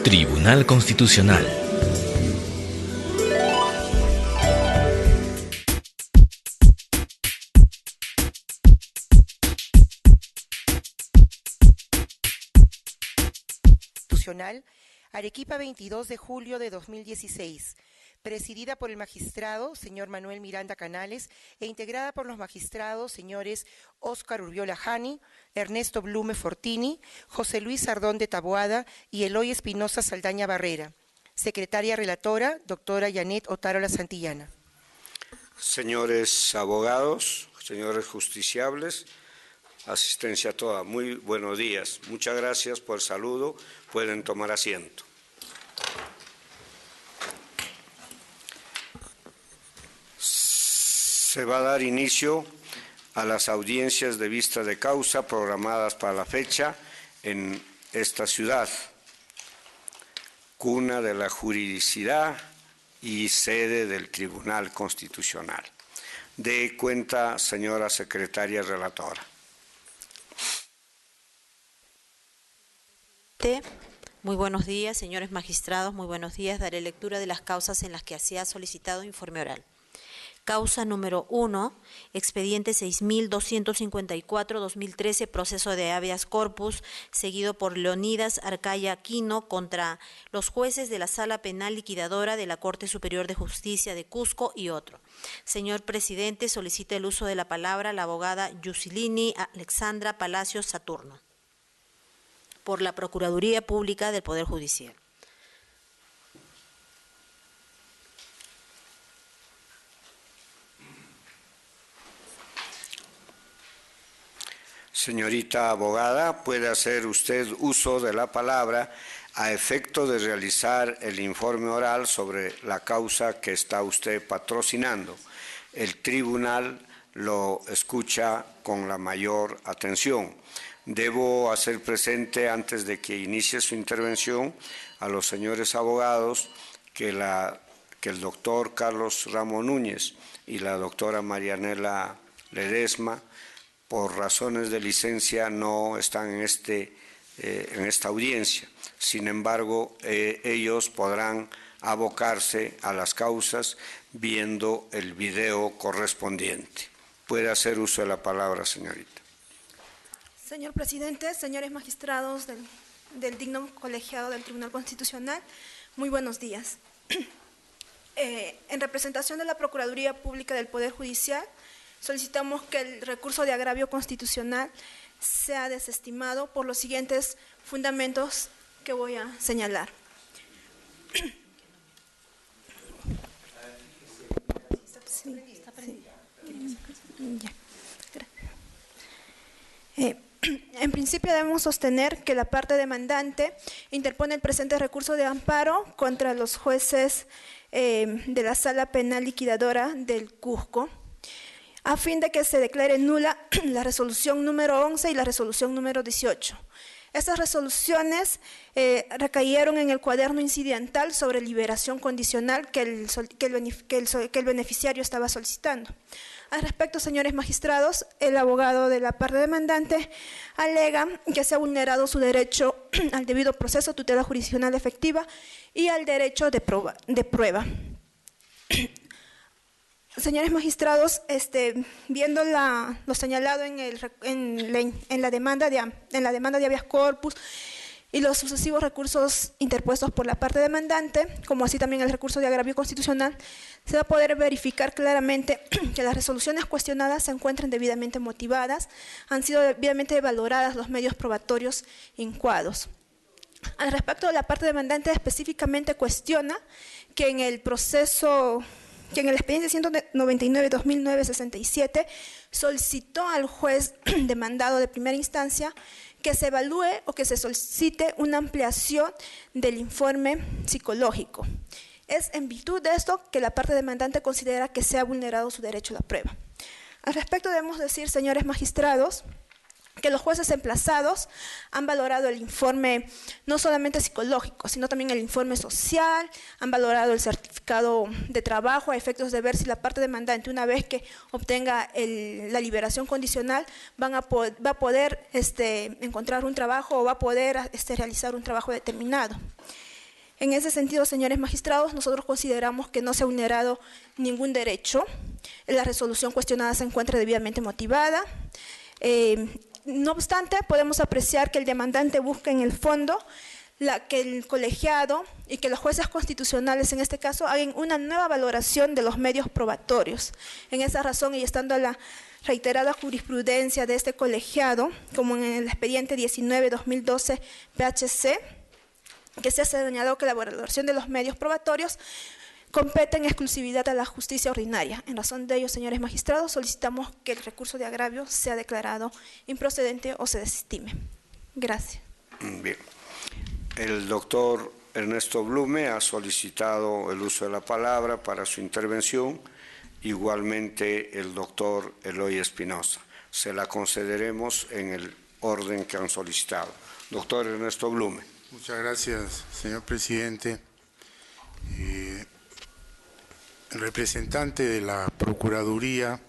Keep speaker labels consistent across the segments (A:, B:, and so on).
A: Tribunal Constitucional.
B: Arequipa, 22 de julio de 2016, presidida por el magistrado señor Manuel Miranda Canales e integrada por los magistrados señores Óscar Urbiola Jani, Ernesto Blume Fortini, José Luis Sardón de Taboada y Eloy Espinosa Saldaña Barrera. Secretaria relatora, doctora Yanet Otárola Santillana.
C: Señores abogados, señores justiciables, asistencia a toda, muy buenos días. Muchas gracias por el saludo. Pueden tomar asiento. Se va a dar inicio a las audiencias de vista de causa programadas para la fecha en esta ciudad, cuna de la juridicidad y sede del Tribunal Constitucional. Dé cuenta, señora secretaria relatora.
D: Muy buenos días, señores magistrados, muy buenos días. Daré lectura de las causas en las que se ha solicitado informe oral. Causa número 1, expediente 6254-2013, proceso de habeas corpus, seguido por Leonidas Arcaya Aquino contra los jueces de la Sala Penal Liquidadora de la Corte Superior de Justicia de Cusco y otro. Señor presidente, solicita el uso de la palabra la abogada Yusilini Alexandra Palacios Saturno, por la Procuraduría Pública del Poder Judicial.
C: Señorita abogada, puede hacer usted uso de la palabra a efecto de realizar el informe oral sobre la causa que está usted patrocinando. El tribunal lo escucha con la mayor atención. Debo hacer presente, antes de que inicie su intervención, a los señores abogados que el doctor Carlos Ramos Núñez y la doctora Marianela Ledesma, por razones de licencia, no están en esta audiencia. Sin embargo, ellos podrán abocarse a las causas viendo el video correspondiente. Puede hacer uso de la palabra, señorita.
E: Señor presidente, señores magistrados del digno colegiado del Tribunal Constitucional, muy buenos días. En representación de la Procuraduría Pública del Poder Judicial, solicitamos que el recurso de agravio constitucional sea desestimado por los siguientes fundamentos que voy a señalar. En principio debemos sostener que la parte demandante interpone el presente recurso de amparo contra los jueces de la Sala Penal Liquidadora del Cusco, a fin de que se declare nula la resolución número 11 y la resolución número 18. Estas resoluciones recayeron en el cuaderno incidental sobre liberación condicional que el beneficiario estaba solicitando. Al respecto, señores magistrados, el abogado de la parte demandante alega que se ha vulnerado su derecho al debido proceso, tutela jurisdiccional efectiva y al derecho de prueba. Señores magistrados, viendo lo señalado en la demanda de habeas corpus y los sucesivos recursos interpuestos por la parte demandante, como así también el recurso de agravio constitucional, se va a poder verificar claramente que las resoluciones cuestionadas se encuentran debidamente motivadas, han sido debidamente valoradas los medios probatorios incoados. Al respecto de la parte demandante, específicamente cuestiona que en el expediente 199-2009-67 solicitó al juez demandado de primera instancia que se evalúe o que se solicite una ampliación del informe psicológico. Es en virtud de esto que la parte demandante considera que se ha vulnerado su derecho a la prueba. Al respecto debemos decir, señores magistrados, que los jueces emplazados han valorado el informe no solamente psicológico, sino también el informe social, han valorado el certificado de trabajo a efectos de ver si la parte demandante, una vez que obtenga la liberación condicional, va a poder encontrar un trabajo o va a poder realizar un trabajo determinado. En ese sentido, señores magistrados, nosotros consideramos que no se ha vulnerado ningún derecho. La resolución cuestionada se encuentra debidamente motivada. No obstante, podemos apreciar que el demandante busca en el fondo que el colegiado y que los jueces constitucionales en este caso hagan una nueva valoración de los medios probatorios. En esa razón, y estando la reiterada jurisprudencia de este colegiado, como en el expediente 19-2012 PHC, que se ha señalado que la valoración de los medios probatorios compete en exclusividad a la justicia ordinaria. En razón de ello, señores magistrados, solicitamos que el recurso de agravio sea declarado improcedente o se desestime. Gracias.
C: Bien. El doctor Ernesto Blume ha solicitado el uso de la palabra para su intervención, igualmente el doctor Eloy Espinosa. Se la concederemos en el orden que han solicitado. Doctor Ernesto Blume.
F: Muchas gracias, señor presidente. El representante de la Procuraduría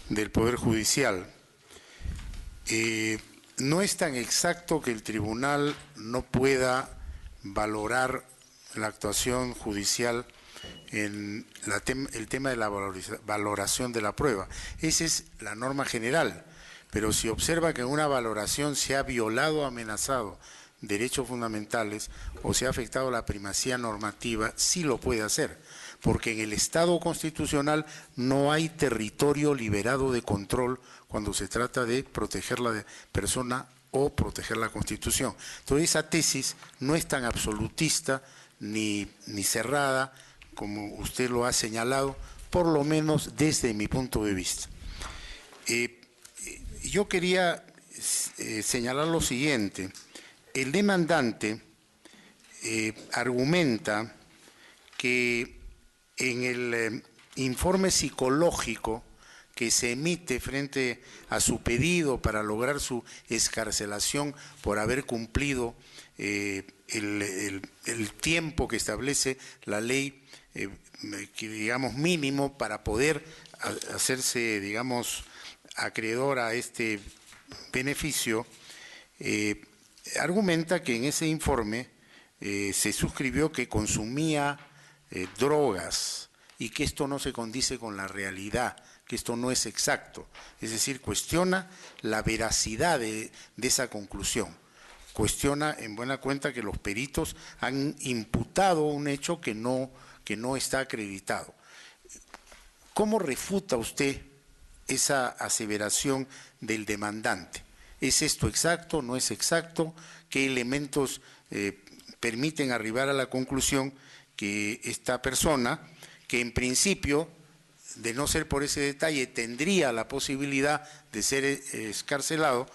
F: del Poder Judicial. No es tan exacto que el tribunal no pueda valorar la actuación judicial en el tema de la valoración de la prueba. Esa es la norma general, pero si observa que en una valoración se ha violado o amenazado derechos fundamentales o se ha afectado la primacía normativa, sí lo puede hacer, porque en el Estado constitucional no hay territorio liberado de control cuando se trata de proteger la persona o proteger la Constitución. Entonces esa tesis no es tan absolutista ni cerrada como usted lo ha señalado, por lo menos desde mi punto de vista. Yo quería señalar lo siguiente. El demandante argumenta que en el informe psicológico que se emite frente a su pedido para lograr su excarcelación por haber cumplido el tiempo que establece la ley, que digamos mínimo para poder hacerse, digamos, acreedor a este beneficio, argumenta que en ese informe se suscribió que consumía drogas y que esto no se condice con la realidad, que esto no es exacto. Es decir, cuestiona la veracidad de esa conclusión. Cuestiona en buena cuenta que los peritos han imputado un hecho que no está acreditado. ¿Cómo refuta usted esa aseveración del demandante? ¿Es esto exacto? ¿No es exacto? ¿Qué elementos permiten arribar a la conclusión que esta persona, que en principio, de no ser por ese detalle, tendría la posibilidad de ser excarcelado,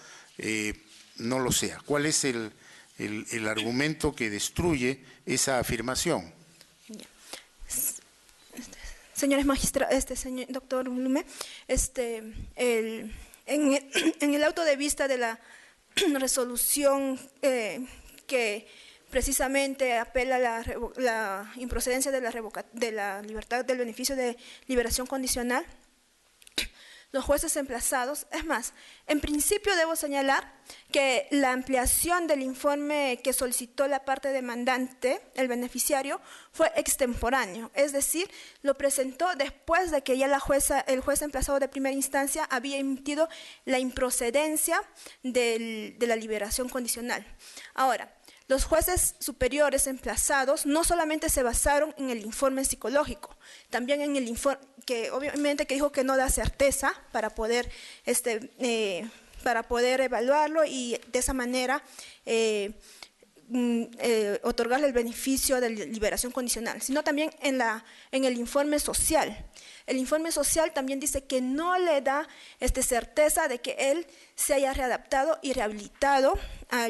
F: no lo sea? ¿Cuál es el argumento que destruye esa afirmación?
E: Señores magistrados, señor doctor Blume, en el auto de vista de la resolución que precisamente apela a la improcedencia de la libertad del beneficio de liberación condicional, los jueces emplazados, es más, en principio debo señalar que la ampliación del informe que solicitó la parte demandante, el beneficiario, fue extemporáneo, es decir, lo presentó después de que ya el juez emplazado de primera instancia había emitido la improcedencia de la liberación condicional. Ahora, los jueces superiores emplazados no solamente se basaron en el informe psicológico, también en el informe que obviamente que dijo que no da certeza para poder evaluarlo y de esa manera otorgarle el beneficio de liberación condicional, sino también en el informe social. El informe social también dice que no le da certeza de que él se haya readaptado y rehabilitado a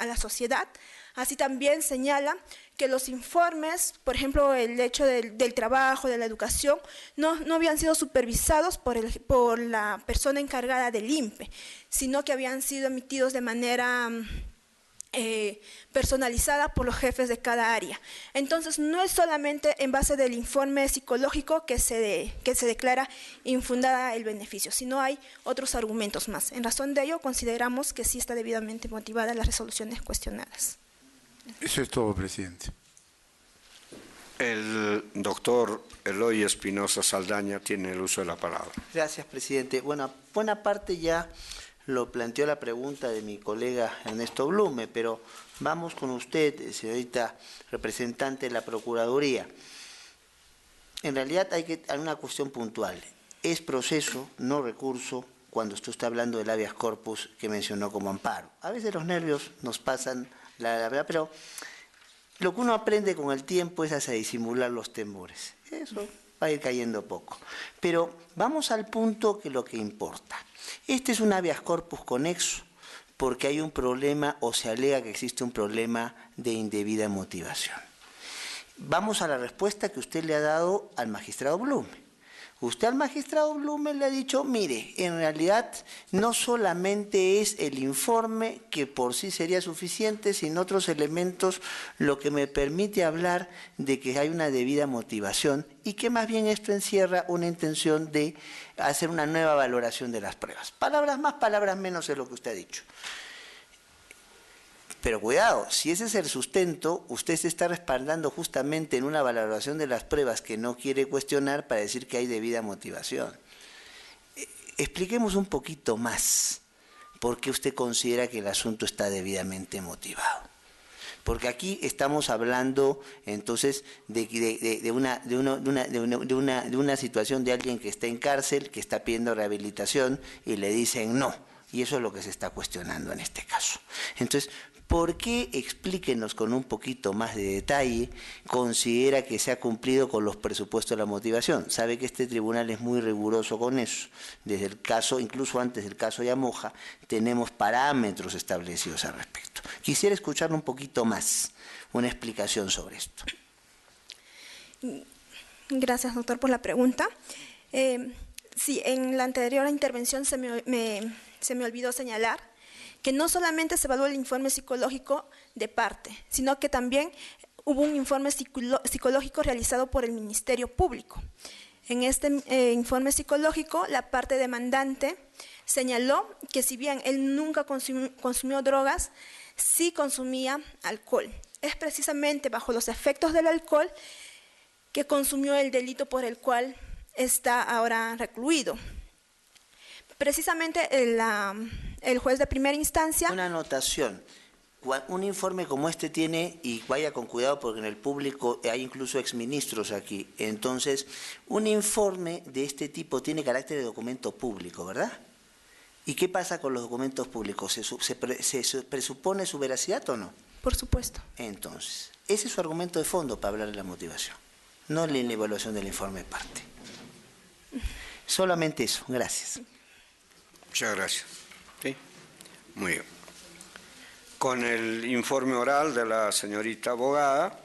E: la sociedad. Así también señala que los informes, por ejemplo, el hecho del trabajo, de la educación, no habían sido supervisados por la persona encargada del INPE, sino que habían sido emitidos de manera personalizada por los jefes de cada área. Entonces, no es solamente en base del informe psicológico que se declara infundada el beneficio, sino hay otros argumentos más. En razón de ello, consideramos que sí está debidamente motivada las resoluciones cuestionadas.
F: Eso es todo, presidente.
C: El doctor Eloy Espinosa Saldaña tiene el uso de la palabra.
G: Gracias, presidente. Bueno, buena parte ya lo planteó la pregunta de mi colega Ernesto Blume, pero vamos con usted, señorita representante de la Procuraduría. En realidad hay una cuestión puntual. Es proceso, no recurso, cuando usted está hablando del habeas corpus que mencionó como amparo. A veces los nervios nos pasan la verdad, pero lo que uno aprende con el tiempo es a disimular los temores. Eso va a ir cayendo poco. Pero vamos al punto que lo que importa. Este es un habeas corpus conexo porque hay un problema o se alega que existe un problema de indebida motivación. Vamos a la respuesta que usted le ha dado al magistrado Blume. Usted al magistrado Blume le ha dicho, mire, en realidad no solamente es el informe que por sí sería suficiente, sino otros elementos lo que me permite hablar de que hay una debida motivación y que más bien esto encierra una intención de hacer una nueva valoración de las pruebas. Palabras más, palabras menos es lo que usted ha dicho. Pero cuidado, si ese es el sustento, usted se está respaldando justamente en una valoración de las pruebas que no quiere cuestionar para decir que hay debida motivación. Expliquemos un poquito más por qué usted considera que el asunto está debidamente motivado. Porque aquí estamos hablando entonces de una situación de alguien que está en cárcel, que está pidiendo rehabilitación y le dicen no. Y eso es lo que se está cuestionando en este caso. Entonces, ¿por qué, explíquenos con un poquito más de detalle, considera que se ha cumplido con los presupuestos de la motivación? Sabe que este tribunal es muy riguroso con eso. Desde el caso, incluso antes del caso Yamoja, tenemos parámetros establecidos al respecto. Quisiera escuchar un poquito más, una explicación sobre esto.
E: Gracias, doctor, por la pregunta. Sí, en la anterior intervención se me olvidó señalar que no solamente se evaluó el informe psicológico de parte, sino que también hubo un informe psicológico realizado por el Ministerio Público. En este informe psicológico, la parte demandante señaló que si bien él nunca consumió drogas, sí consumía alcohol. Es precisamente bajo los efectos del alcohol que consumió el delito por el cual está ahora recluido. Precisamente el juez de primera instancia...
G: Una anotación. Un informe como este tiene, y vaya con cuidado porque en el público hay incluso exministros aquí, entonces un informe de este tipo tiene carácter de documento público, ¿verdad? ¿Y qué pasa con los documentos públicos? ¿Se presupone su veracidad o no?
E: Por supuesto.
G: Entonces, ese es su argumento de fondo para hablar de la motivación, no la evaluación del informe de parte. Solamente eso, gracias.
C: Muchas gracias. ¿Sí? Muy bien. Con el informe oral de la señorita abogada,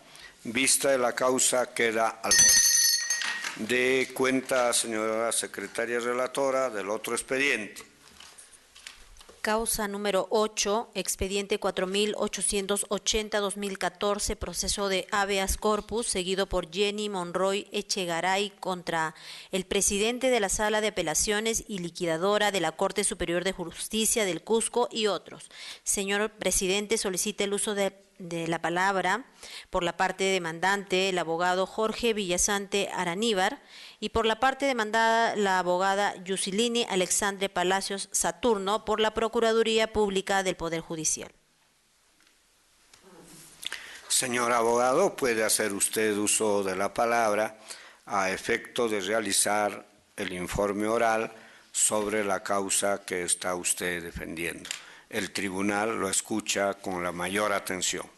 C: vista de la causa queda al voto. De cuenta, señora secretaria relatora, del otro expediente.
D: Causa número 8, expediente 4880-2014, proceso de habeas corpus, seguido por Jenny Monroy Echegaray contra el presidente de la Sala de Apelaciones y liquidadora de la Corte Superior de Justicia del Cusco y otros. Señor presidente, solicita el uso de la palabra por la parte demandante, el abogado Jorge Villasante Araníbar, y por la parte demandada, la abogada Yusilini Alexandre Palacios Saturno, por la Procuraduría Pública del Poder Judicial.
C: Señor abogado, puede hacer usted uso de la palabra a efecto de realizar el informe oral sobre la causa que está usted defendiendo. El tribunal lo escucha con la mayor atención.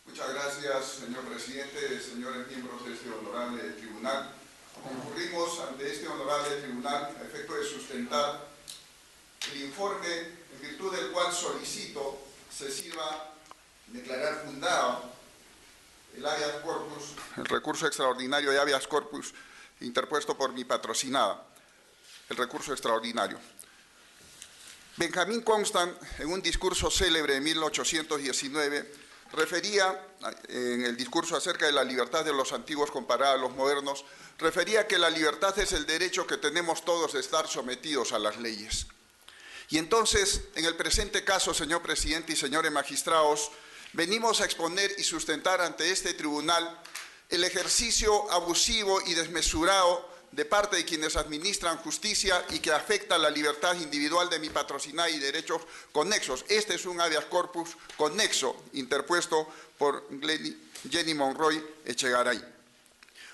H: Muchas gracias, señor presidente, señores miembros de este honorable tribunal. Concurrimos ante este honorable tribunal a efecto de sustentar el informe en virtud del cual solicito se sirva declarar fundado el habeas corpus, el recurso extraordinario de habeas corpus interpuesto por mi patrocinada, el recurso extraordinario. Benjamín Constant, en un discurso célebre de 1819, refería, en el discurso acerca de la libertad de los antiguos comparada a los modernos, refería que la libertad es el derecho que tenemos todos de estar sometidos a las leyes. Y entonces, en el presente caso, señor presidente y señores magistrados, venimos a exponer y sustentar ante este tribunal el ejercicio abusivo y desmesurado de parte de quienes administran justicia y que afecta la libertad individual de mi patrocinada y derechos conexos. Este es un habeas corpus conexo interpuesto por Jenny Monroy Echegaray.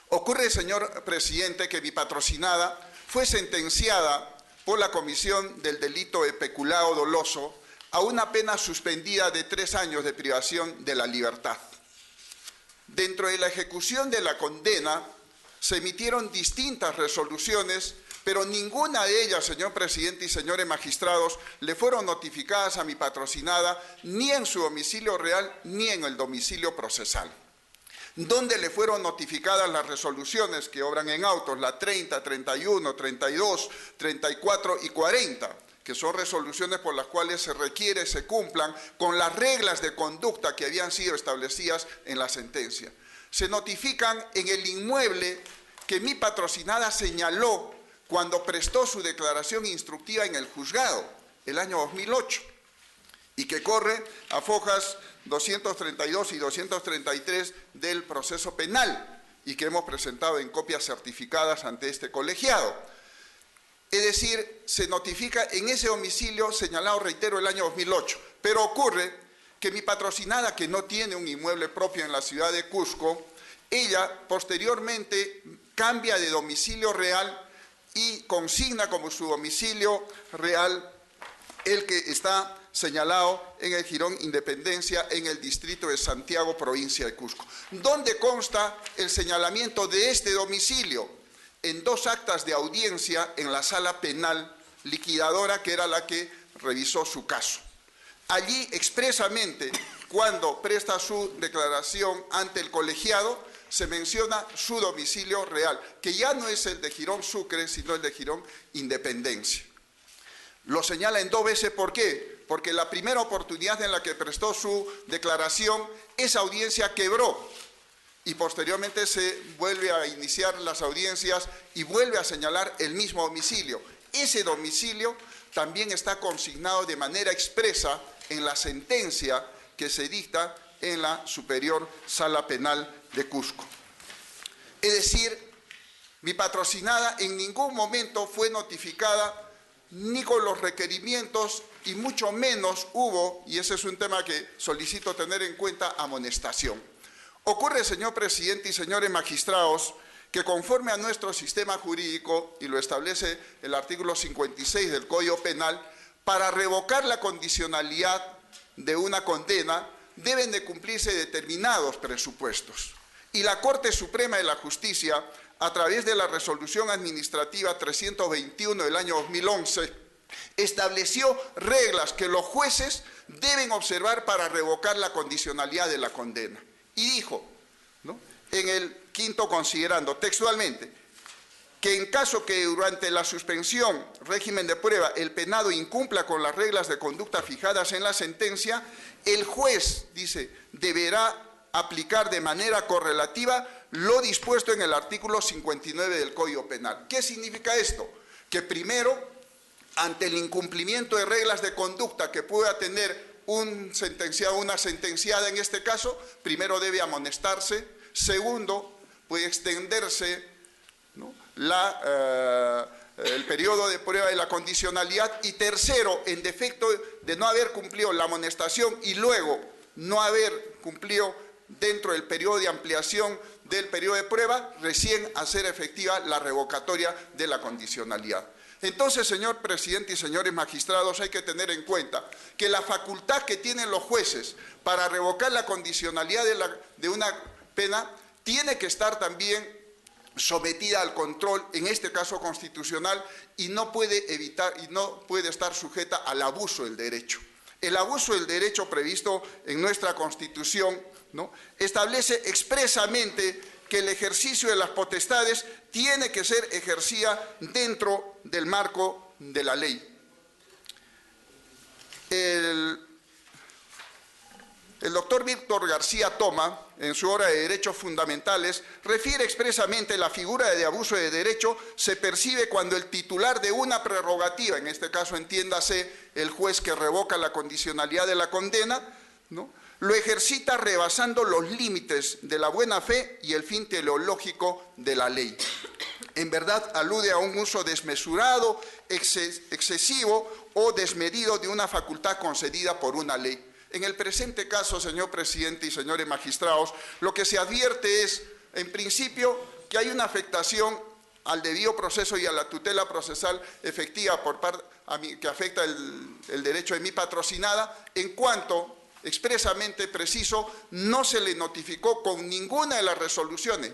H: Ocurre, señor presidente, que mi patrocinada fue sentenciada por la comisión del delito de peculado doloso a una pena suspendida de 3 años de privación de la libertad. Dentro de la ejecución de la condena se emitieron distintas resoluciones, pero ninguna de ellas, señor presidente y señores magistrados, le fueron notificadas a mi patrocinada ni en su domicilio real ni en el domicilio procesal. Donde le fueron notificadas las resoluciones que obran en autos, la 30, 31, 32, 34 y 40, que son resoluciones por las cuales se requiere se cumplan con las reglas de conducta que habían sido establecidas en la sentencia. Se notifican en el inmueble que mi patrocinada señaló cuando prestó su declaración instructiva en el juzgado, el año 2008, y que corre a fojas 232 y 233 del proceso penal, y que hemos presentado en copias certificadas ante este colegiado. Es decir, se notifica en ese domicilio señalado, reitero, el año 2008, pero ocurre que mi patrocinada, que no tiene un inmueble propio en la ciudad de Cusco, ella posteriormente cambia de domicilio real y consigna como su domicilio real el que está señalado en el Jirón Independencia, en el distrito de Santiago, provincia de Cusco. ¿Dónde consta el señalamiento de este domicilio? En 2 actas de audiencia en la sala penal liquidadora, que era la que revisó su caso. Allí expresamente, cuando presta su declaración ante el colegiado, se menciona su domicilio real, que ya no es el de Jirón Sucre, sino el de Jirón Independencia. Lo señala en 2 veces, ¿por qué? Porque la primera oportunidad en la que prestó su declaración, esa audiencia quebró y posteriormente se vuelve a iniciar las audiencias y vuelve a señalar el mismo domicilio. Ese domicilio también está consignado de manera expresa en la sentencia que se dicta en la Superior Sala Penal de Cusco. Es decir, mi patrocinada en ningún momento fue notificada ni con los requerimientos y mucho menos hubo, y ese es un tema que solicito tener en cuenta, amonestación. Ocurre, señor presidente y señores magistrados, que conforme a nuestro sistema jurídico, y lo establece el artículo 56 del Código Penal, para revocar la condicionalidad de una condena deben de cumplirse determinados presupuestos. Y la Corte Suprema de la Justicia, a través de la Resolución Administrativa 321 del año 2011, estableció reglas que los jueces deben observar para revocar la condicionalidad de la condena. Y dijo, ¿no?, en el quinto considerando textualmente, que en caso que durante la suspensión, régimen de prueba, el penado incumpla con las reglas de conducta fijadas en la sentencia, el juez, dice, deberá aplicar de manera correlativa lo dispuesto en el artículo 59 del Código Penal. ¿Qué significa esto? Que primero, ante el incumplimiento de reglas de conducta que pueda tener un sentenciado o una sentenciada en este caso, primero debe amonestarse. Segundo, puede extenderse, ¿no?, el periodo de prueba de la condicionalidad. Y tercero, en defecto de no haber cumplido la amonestación y luego no haber cumplido dentro del periodo de ampliación del periodo de prueba, recién hacer efectiva la revocatoria de la condicionalidad. Entonces, señor presidente y señores magistrados, hay que tener en cuenta que la facultad que tienen los jueces para revocar la condicionalidad de una pena tiene que estar también sometida al control, en este caso constitucional, y no puede evitar y no puede estar sujeta al abuso del derecho. El abuso del derecho previsto en nuestra Constitución, ¿no?, establece expresamente que el ejercicio de las potestades tiene que ser ejercida dentro del marco de la ley. El doctor Víctor García Toma, en su obra de Derechos Fundamentales, refiere expresamente la figura de abuso de derecho se percibe cuando el titular de una prerrogativa, en este caso entiéndase el juez que revoca la condicionalidad de la condena, ¿no? Lo ejercita rebasando los límites de la buena fe y el fin teleológico de la ley. En verdad alude a un uso desmesurado, excesivo o desmedido de una facultad concedida por una ley. En el presente caso, señor presidente y señores magistrados, lo que se advierte es, en principio, que hay una afectación al debido proceso y a la tutela procesal efectiva por parte que afecta el derecho de mi patrocinada, en cuanto expresamente preciso, no se le notificó con ninguna de las resoluciones,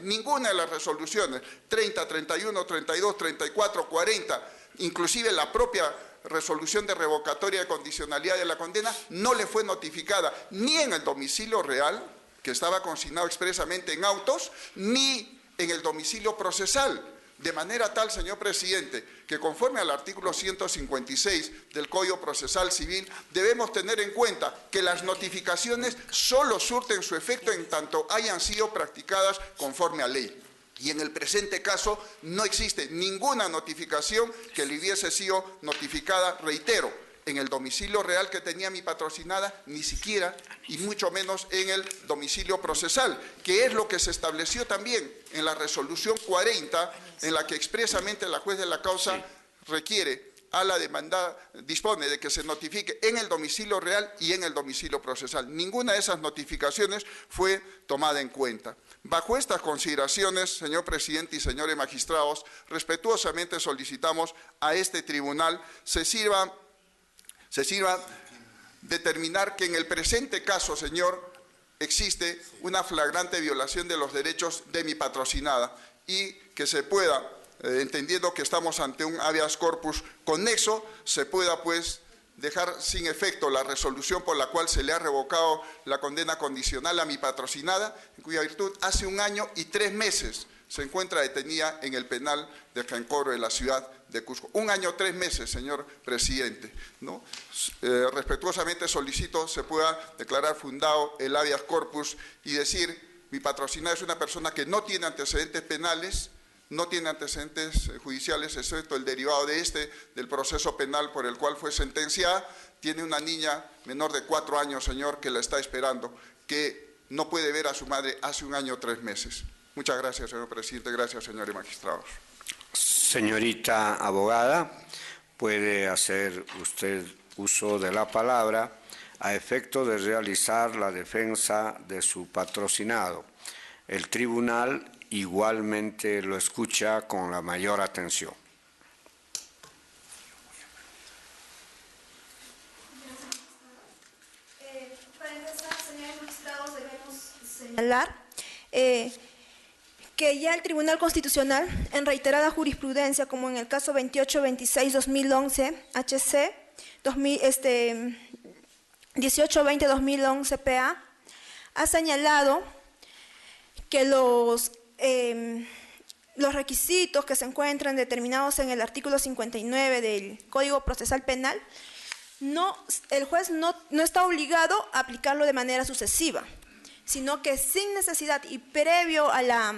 H: 30, 31, 32, 34, 40, inclusive la propia resolución de revocatoria de condicionalidad de la condena, no le fue notificada ni en el domicilio real, que estaba consignado expresamente en autos, ni en el domicilio procesal. De manera tal, señor presidente, que conforme al artículo 156 del Código Procesal Civil, debemos tener en cuenta que las notificaciones solo surten su efecto en tanto hayan sido practicadas conforme a ley. Y en el presente caso no existe ninguna notificación que le hubiese sido notificada, reitero, en el domicilio real que tenía mi patrocinada, ni siquiera, y mucho menos en el domicilio procesal, que es lo que se estableció también en la resolución 40, en la que expresamente la juez de la causa requiere a la demandada, dispone de que se notifique en el domicilio real y en el domicilio procesal. Ninguna de esas notificaciones fue tomada en cuenta. Bajo estas consideraciones, señor presidente y señores magistrados, respetuosamente solicitamos a este tribunal se sirva determinar que en el presente caso, señor, existe una flagrante violación de los derechos de mi patrocinada y que se pueda, entendiendo que estamos ante un habeas corpus conexo, se pueda pues dejar sin efecto la resolución por la cual se le ha revocado la condena condicional a mi patrocinada, en cuya virtud hace 1 año y 3 meses se encuentra detenida en el penal de Jancoro de la ciudad de Cusco. 1 año, 3 meses, señor presidente, ¿no? Respetuosamente solicito se pueda declarar fundado el habeas corpus y decir, mi patrocinada es una persona que no tiene antecedentes penales, no tiene antecedentes judiciales, excepto el derivado de del proceso penal por el cual fue sentenciada, tiene una niña menor de 4 años, señor, que la está esperando, que no puede ver a su madre hace 1 año, 3 meses. Muchas gracias, señor presidente. Gracias, señores magistrados.
C: Señorita abogada, puede hacer usted uso de la palabra a efecto de realizar la defensa de su patrocinado. El tribunal igualmente lo escucha con la mayor atención.
E: Para empezar, señores magistrados, debemos señalar que ya el Tribunal Constitucional, en reiterada jurisprudencia, como en el caso 2826-2011 HC, 1820-2011 PA, ha señalado que los requisitos que se encuentran determinados en el artículo 59 del Código Procesal Penal, el juez no está obligado a aplicarlo de manera sucesiva, sino que sin necesidad y previo a la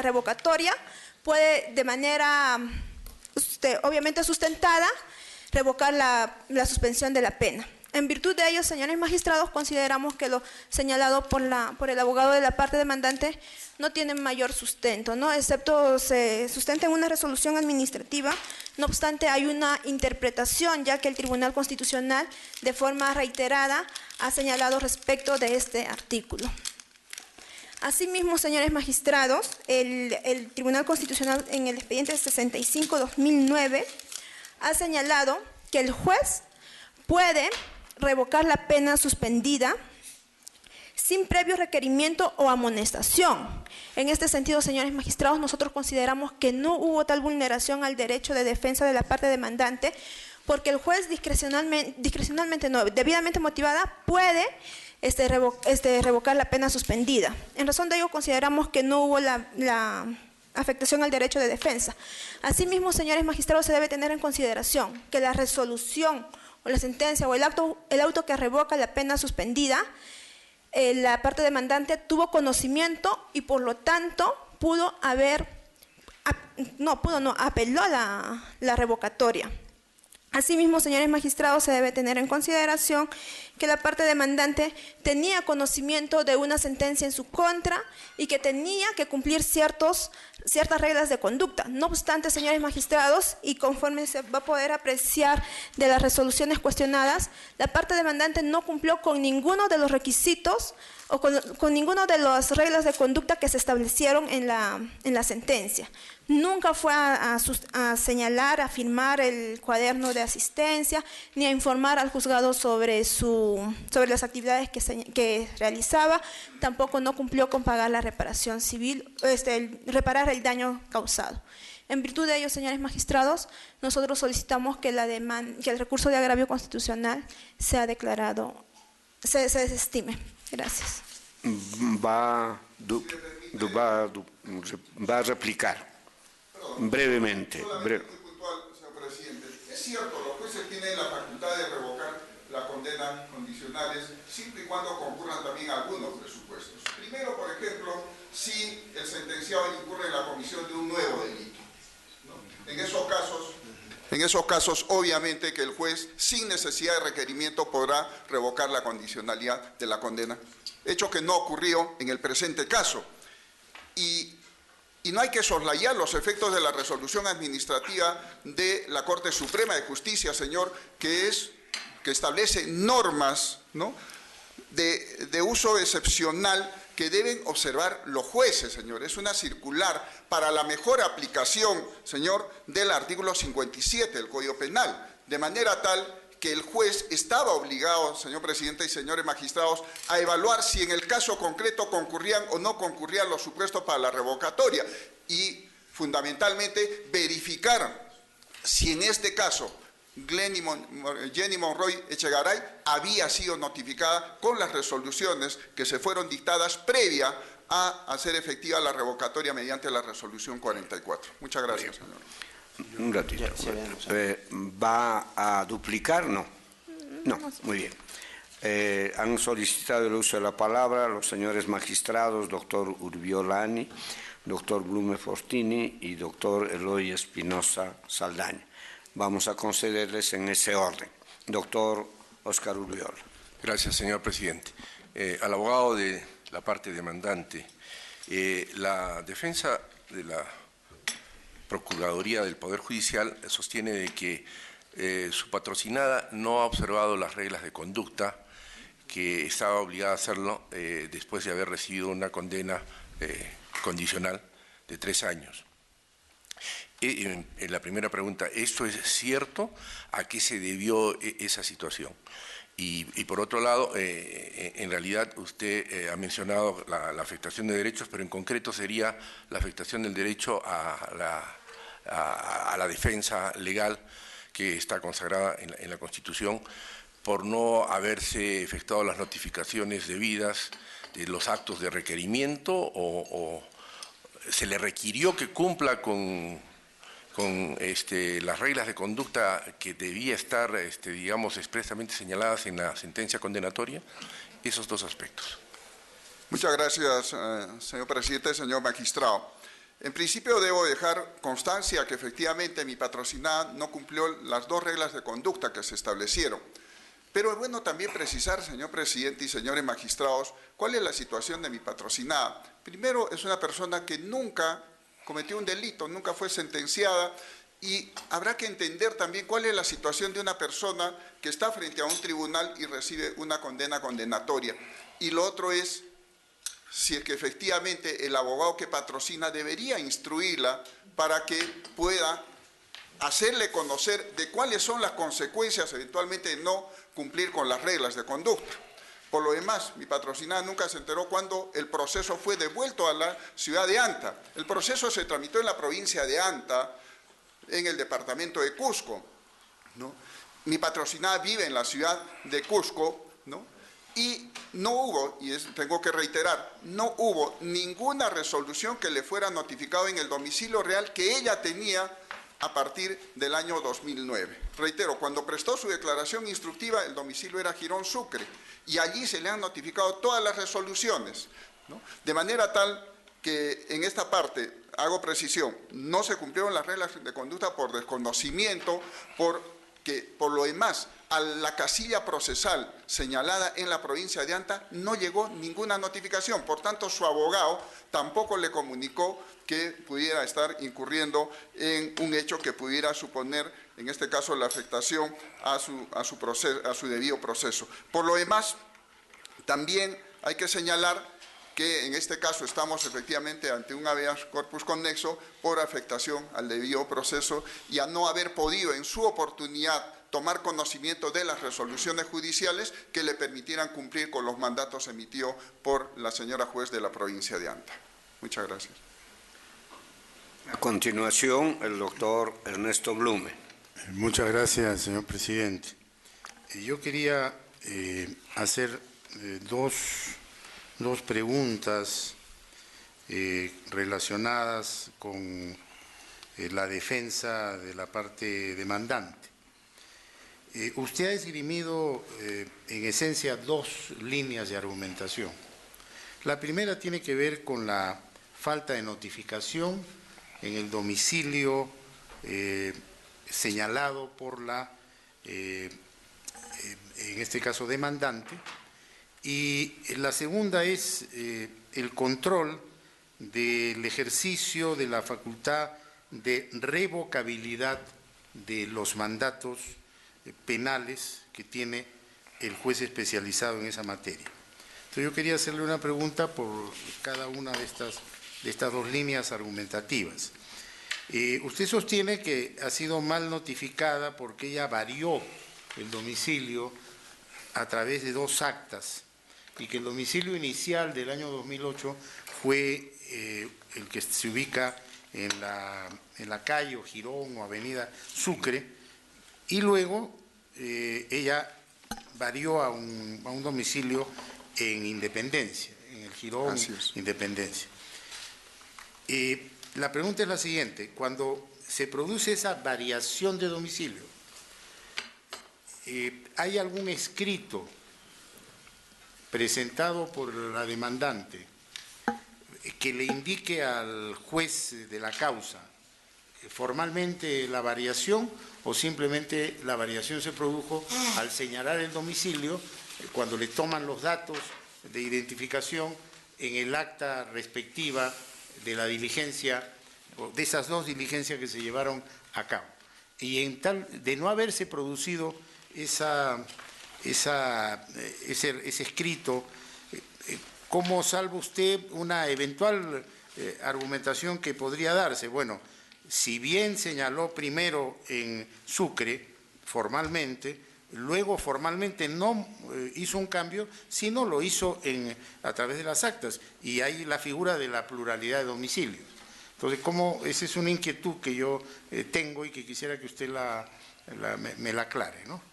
E: revocatoria puede de manera obviamente sustentada revocar la suspensión de la pena. En virtud de ello, señores magistrados, consideramos que lo señalado por el abogado de la parte demandante no tiene mayor sustento, ¿no? Excepto se sustenta en una resolución administrativa. No obstante, hay una interpretación, ya que el Tribunal Constitucional de forma reiterada ha señalado respecto de este artículo. Asimismo, señores magistrados, el Tribunal Constitucional en el expediente 65-2009 ha señalado que el juez puede revocar la pena suspendida sin previo requerimiento o amonestación. En este sentido, señores magistrados, nosotros consideramos que no hubo tal vulneración al derecho de defensa de la parte demandante, porque el juez discrecionalmente no, debidamente motivada, puede revocar la pena suspendida. En razón de ello, consideramos que no hubo la afectación al derecho de defensa. Asimismo, señores magistrados, se debe tener en consideración que la resolución o la sentencia o el auto que revoca la pena suspendida, la parte demandante tuvo conocimiento y por lo tanto apeló la revocatoria. Asimismo, señores magistrados, se debe tener en consideración que la parte demandante tenía conocimiento de una sentencia en su contra y que tenía que cumplir ciertas reglas de conducta. No obstante, señores magistrados, y conforme se va a poder apreciar de las resoluciones cuestionadas, la parte demandante no cumplió con ninguno de los requisitos o con ninguna de las reglas de conducta que se establecieron en la sentencia. Nunca fue a señalar, a firmar el cuaderno de asistencia, ni a informar al juzgado sobre las actividades que realizaba. Tampoco no cumplió con pagar la reparación civil, reparar el daño causado. En virtud de ello, señores magistrados, nosotros solicitamos que el recurso de agravio constitucional sea declarado, se desestime. Gracias.
C: Va a replicar brevemente.
H: Solamente muy puntual, señor presidente. Es cierto, los jueces tienen la facultad de revocar las condenas condicionales siempre y cuando concurran también algunos presupuestos. Primero, por ejemplo, si el sentenciado incurre en la comisión de un nuevo delito, ¿no? En esos casos, obviamente que el juez, sin necesidad de requerimiento, podrá revocar la condicionalidad de la condena, hecho que no ocurrió en el presente caso. Y no hay que soslayar los efectos de la resolución administrativa de la Corte Suprema de Justicia, señor, que establece normas, ¿no?, de uso excepcional que deben observar los jueces, señor. Es una circular para la mejor aplicación, señor, del artículo 57 del Código Penal, de manera tal que el juez estaba obligado, señor presidente y señores magistrados, a evaluar si en el caso concreto concurrían o no concurrían los supuestos para la revocatoria y, fundamentalmente, verificar si en este caso Jenny Monroy Echegaray había sido notificada con las resoluciones que se fueron dictadas previa a hacer efectiva la revocatoria mediante la resolución 44. Muchas gracias, señor.
C: Un ratito. ¿Va a duplicar? No. No, muy bien. Han solicitado el uso de la palabra los señores magistrados, doctor Urbiolani, doctor Blume Fortini y doctor Eloy Espinosa Saldaña. Vamos a concederles en ese orden. Doctor Óscar Urbiola.
I: Gracias, señor presidente. Al abogado de la parte demandante, la defensa de la Procuraduría del Poder Judicial sostiene de que su patrocinada no ha observado las reglas de conducta, que estaba obligada a hacerlo después de haber recibido una condena condicional de 3 años. En la primera pregunta, ¿esto es cierto? ¿A qué se debió esa situación? Y por otro lado, en realidad usted ha mencionado la afectación de derechos, pero en concreto sería la afectación del derecho a la defensa legal que está consagrada en la Constitución por no haberse efectuado las notificaciones debidas de los actos de requerimiento o se le requirió que cumpla con las reglas de conducta que debía estar, digamos, expresamente señaladas en la sentencia condenatoria, esos dos aspectos.
H: Muchas gracias, señor presidente, señor magistrado. En principio debo dejar constancia que efectivamente mi patrocinada no cumplió las 2 reglas de conducta que se establecieron. Pero es bueno también precisar, señor presidente y señores magistrados, cuál es la situación de mi patrocinada. Primero, es una persona que nunca cometió un delito, nunca fue sentenciada, y habrá que entender también cuál es la situación de una persona que está frente a un tribunal y recibe una condena condenatoria. Y lo otro es si es que efectivamente el abogado que patrocina debería instruirla para que pueda hacerle conocer de cuáles son las consecuencias eventualmente de no cumplir con las reglas de conducta. Por lo demás, mi patrocinada nunca se enteró cuando el proceso fue devuelto a la ciudad de Anta. El proceso se tramitó en la provincia de Anta, en el departamento de Cusco, ¿no? Mi patrocinada vive en la ciudad de Cusco, ¿no? Y no hubo, tengo que reiterar, no hubo ninguna resolución que le fuera notificado en el domicilio real que ella tenía a partir del año 2009. Reitero, cuando prestó su declaración instructiva, el domicilio era Girón Sucre, y allí se le han notificado todas las resoluciones, ¿no? De manera tal que en esta parte, hago precisión, no se cumplieron las reglas de conducta por desconocimiento, por que por lo demás a la casilla procesal señalada en la provincia de Anta no llegó ninguna notificación. Por tanto, su abogado tampoco le comunicó que pudiera estar incurriendo en un hecho que pudiera suponer, en este caso, la afectación a su debido proceso. Por lo demás, también hay que señalar que en este caso estamos efectivamente ante un habeas corpus conexo por afectación al debido proceso y a no haber podido en su oportunidad tomar conocimiento de las resoluciones judiciales que le permitieran cumplir con los mandatos emitidos por la señora juez de la provincia de Anta. Muchas gracias.
C: A continuación, el doctor Ernesto Blume.
F: Muchas gracias, señor presidente. Yo quería hacer dos preguntas relacionadas con la defensa de la parte demandante. Usted ha esgrimido en esencia dos líneas de argumentación. La primera tiene que ver con la falta de notificación en el domicilio señalado por la, en este caso, demandante. Y la segunda es el control del ejercicio de la facultad de revocabilidad de los mandatos penales que tiene el juez especializado en esa materia. Entonces yo quería hacerle una pregunta por cada una de estas dos líneas argumentativas. Usted sostiene que ha sido mal notificada porque ella varió el domicilio a través de dos actas y que el domicilio inicial del año 2008 fue el que se ubica en la calle o Girón o avenida Sucre, y luego ella varió a un domicilio en Independencia, en el Girón Independencia. La pregunta es la siguiente: cuando se produce esa variación de domicilio, ¿hay algún escrito presentado por la demandante que le indique al juez de la causa formalmente la variación, o simplemente la variación se produjo al señalar el domicilio cuando le toman los datos de identificación en el acta respectiva de la diligencia, o de esas dos diligencias que se llevaron a cabo? Y en tal de no haberse producido ese escrito, ¿cómo salva usted una eventual argumentación que podría darse? Bueno, si bien señaló primero en Sucre formalmente, luego formalmente no hizo un cambio, sino lo hizo a través de las actas, y hay la figura de la pluralidad de domicilios. Entonces, esa es una inquietud que yo tengo y que quisiera que usted me la aclare, ¿no?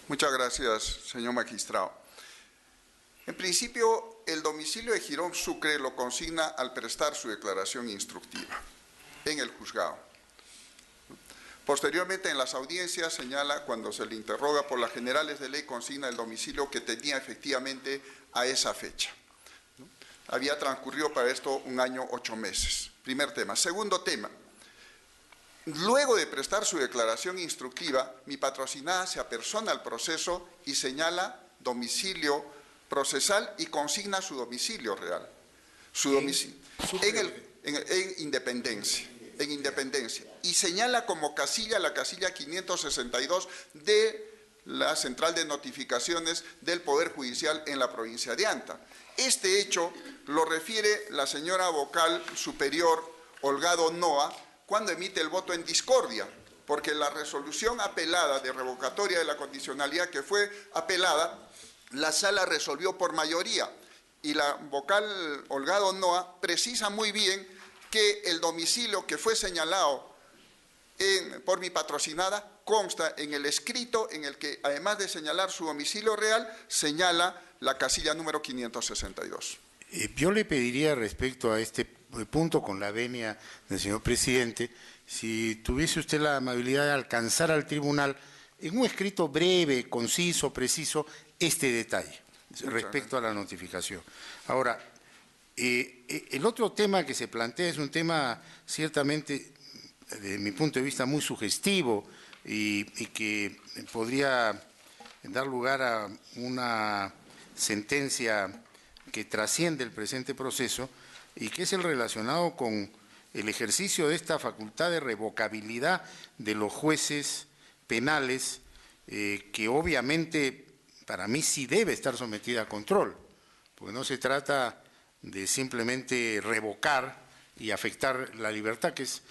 H: Muchas gracias, señor magistrado. En principio, el domicilio de Girón Sucre lo consigna al prestar su declaración instructiva en el juzgado. Posteriormente, en las audiencias, señala, cuando se le interroga por las generales de ley, consigna el domicilio que tenía efectivamente a esa fecha. Había transcurrido para esto 1 año 8 meses. Primer tema. Segundo tema. Luego de prestar su declaración instructiva, mi patrocinada se apersona al proceso y señala domicilio procesal y consigna su domicilio real. Su domicilio en Independencia. En Independencia. Y señala como casilla la casilla 562 de la Central de Notificaciones del Poder Judicial en la provincia de Anta. Este hecho lo refiere la señora vocal superior Holgado Noa cuando emite el voto en discordia, porque la resolución apelada de revocatoria de la condicionalidad que fue apelada, la sala resolvió por mayoría, y la vocal Holgado Noa precisa muy bien que el domicilio que fue señalado por mi patrocinada consta en el escrito en el que, además de señalar su domicilio real, señala la casilla número 562.
F: Yo le pediría respecto a este punto, con la venia del señor presidente, si tuviese usted la amabilidad de alcanzar al tribunal en un escrito breve, conciso, preciso, este detalle respecto a la notificación. Ahora, el otro tema que se plantea es un tema ciertamente, desde mi punto de vista, muy sugestivo, y que podría dar lugar a una sentencia que trasciende el presente proceso y que es el relacionado con el ejercicio de esta facultad de revocabilidad de los jueces penales, que obviamente para mí sí debe estar sometida a control, porque no se trata de simplemente revocar y afectar la libertad, que es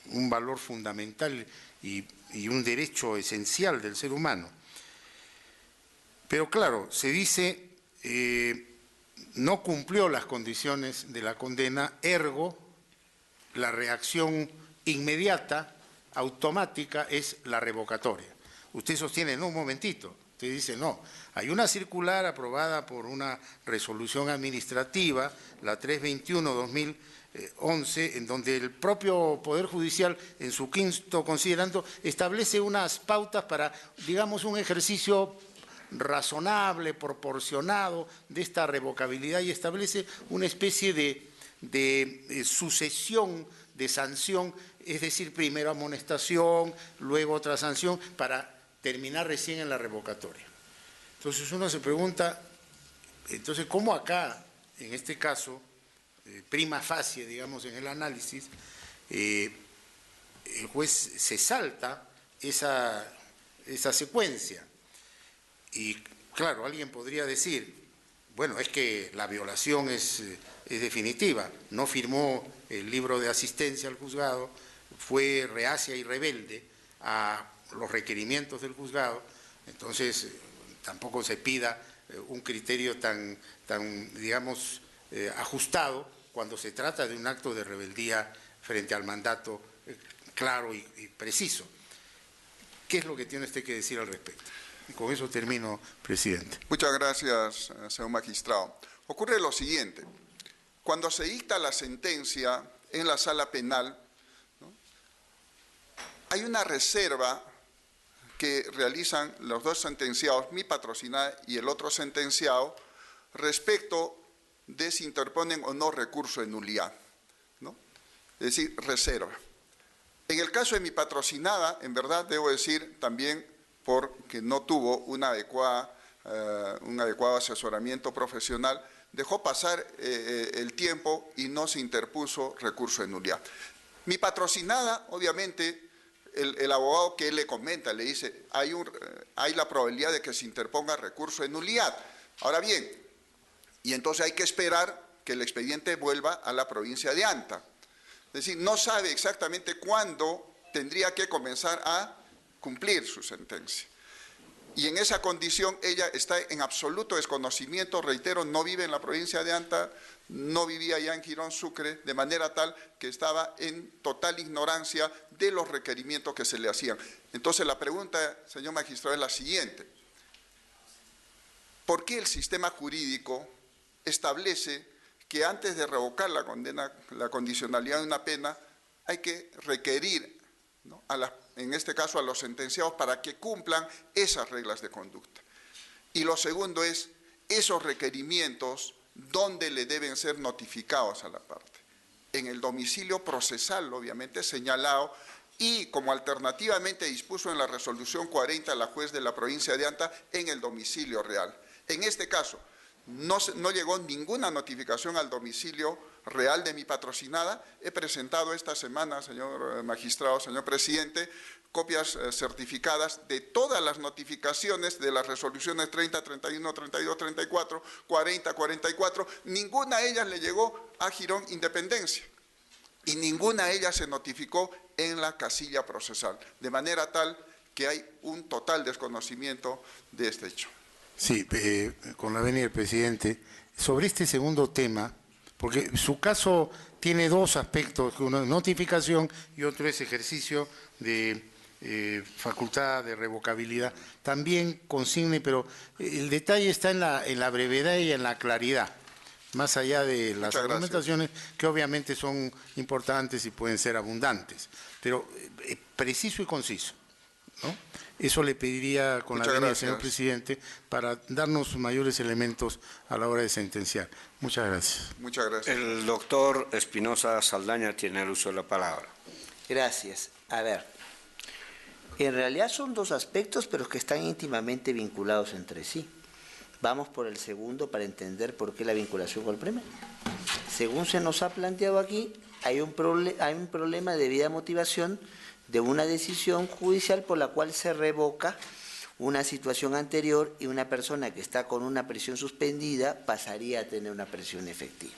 F: un valor fundamental y un derecho esencial del ser humano. Pero claro, se dice, no cumplió las condiciones de la condena, ergo, la reacción inmediata, automática, es la revocatoria. Usted sostiene, no, un momentito, usted dice, no, hay una circular aprobada por una resolución administrativa, la 321-2011, en donde el propio Poder Judicial, en su quinto considerando, establece unas pautas para, digamos, un ejercicio razonable, proporcionado de esta revocabilidad y establece una especie de sucesión de sanción, es decir, primero amonestación, luego otra sanción, para terminar recién en la revocatoria. Entonces uno se pregunta, entonces, ¿cómo acá, en este caso, prima facie, digamos, en el análisis, el juez se salta esa secuencia? Y claro, alguien podría decir, bueno, es que la violación es definitiva, no firmó el libro de asistencia al juzgado, fue reacia y rebelde a los requerimientos del juzgado, entonces tampoco se pida un criterio tan digamos, ajustado cuando se trata de un acto de rebeldía frente al mandato claro y preciso. ¿Qué es lo que tiene usted que decir al respecto? Y con eso termino, presidente.
H: Muchas gracias, señor magistrado. Ocurre lo siguiente. Cuando se dicta la sentencia en la sala penal, ¿no?, hay una reserva que realizan los dos sentenciados, mi patrocinada y el otro sentenciado, respecto de si interponen o no recurso de nulidad, ¿no? Es decir, reserva. En el caso de mi patrocinada, en verdad debo decir también porque no tuvo un adecuado asesoramiento profesional, dejó pasar el tiempo y no se interpuso recurso de nulidad. Mi patrocinada, obviamente, el abogado que le comenta, le dice, hay la probabilidad de que se interponga recurso de nulidad. Ahora bien, y entonces hay que esperar que el expediente vuelva a la provincia de Anta. Es decir, no sabe exactamente cuándo tendría que comenzar a cumplir su sentencia. Y en esa condición ella está en absoluto desconocimiento, reitero, no vive en la provincia de Anta, no vivía allá en Girón Sucre, de manera tal que estaba en total ignorancia de los requerimientos que se le hacían. Entonces la pregunta, señor magistrado, es la siguiente. ¿Por qué el sistema jurídico establece que antes de revocar la condena, la condicionalidad de una pena, hay que requerir, ¿no?, en este caso a los sentenciados para que cumplan esas reglas de conducta? Y lo segundo es, esos requerimientos, ¿dónde le deben ser notificados a la parte? En el domicilio procesal, obviamente, señalado, y como alternativamente dispuso en la resolución 40 la juez de la provincia de Anta, en el domicilio real. En este caso, no llegó ninguna notificación al domicilio real de mi patrocinada. He presentado esta semana, señor magistrado, señor presidente, copias certificadas de todas las notificaciones de las resoluciones 30, 31, 32, 34, 40, 44. Ninguna de ellas le llegó a Girón Independencia y ninguna de ellas se notificó en la casilla procesal, de manera tal que hay un total desconocimiento de este hecho.
F: Sí, con la venia del presidente, sobre este segundo tema, porque su caso tiene dos aspectos, uno es notificación y otro es ejercicio de facultad de revocabilidad, también consigne, pero el detalle está en la brevedad y en la claridad, más allá de las argumentaciones que obviamente son importantes y pueden ser abundantes, pero preciso y conciso, ¿no? Eso le pediría con la venia del señor presidente para darnos mayores elementos a la hora de sentenciar. Muchas gracias.
H: Muchas gracias.
C: El doctor Espinosa Saldaña tiene el uso de la palabra.
G: Gracias. A ver, En realidad son dos aspectos, pero que están íntimamente vinculados entre sí. Vamos por el segundo para entender por qué la vinculación con el primero. Según se nos ha planteado aquí, hay un problema de debida motivación de una decisión judicial por la cual se revoca una situación anterior y una persona que está con una prisión suspendida pasaría a tener una prisión efectiva.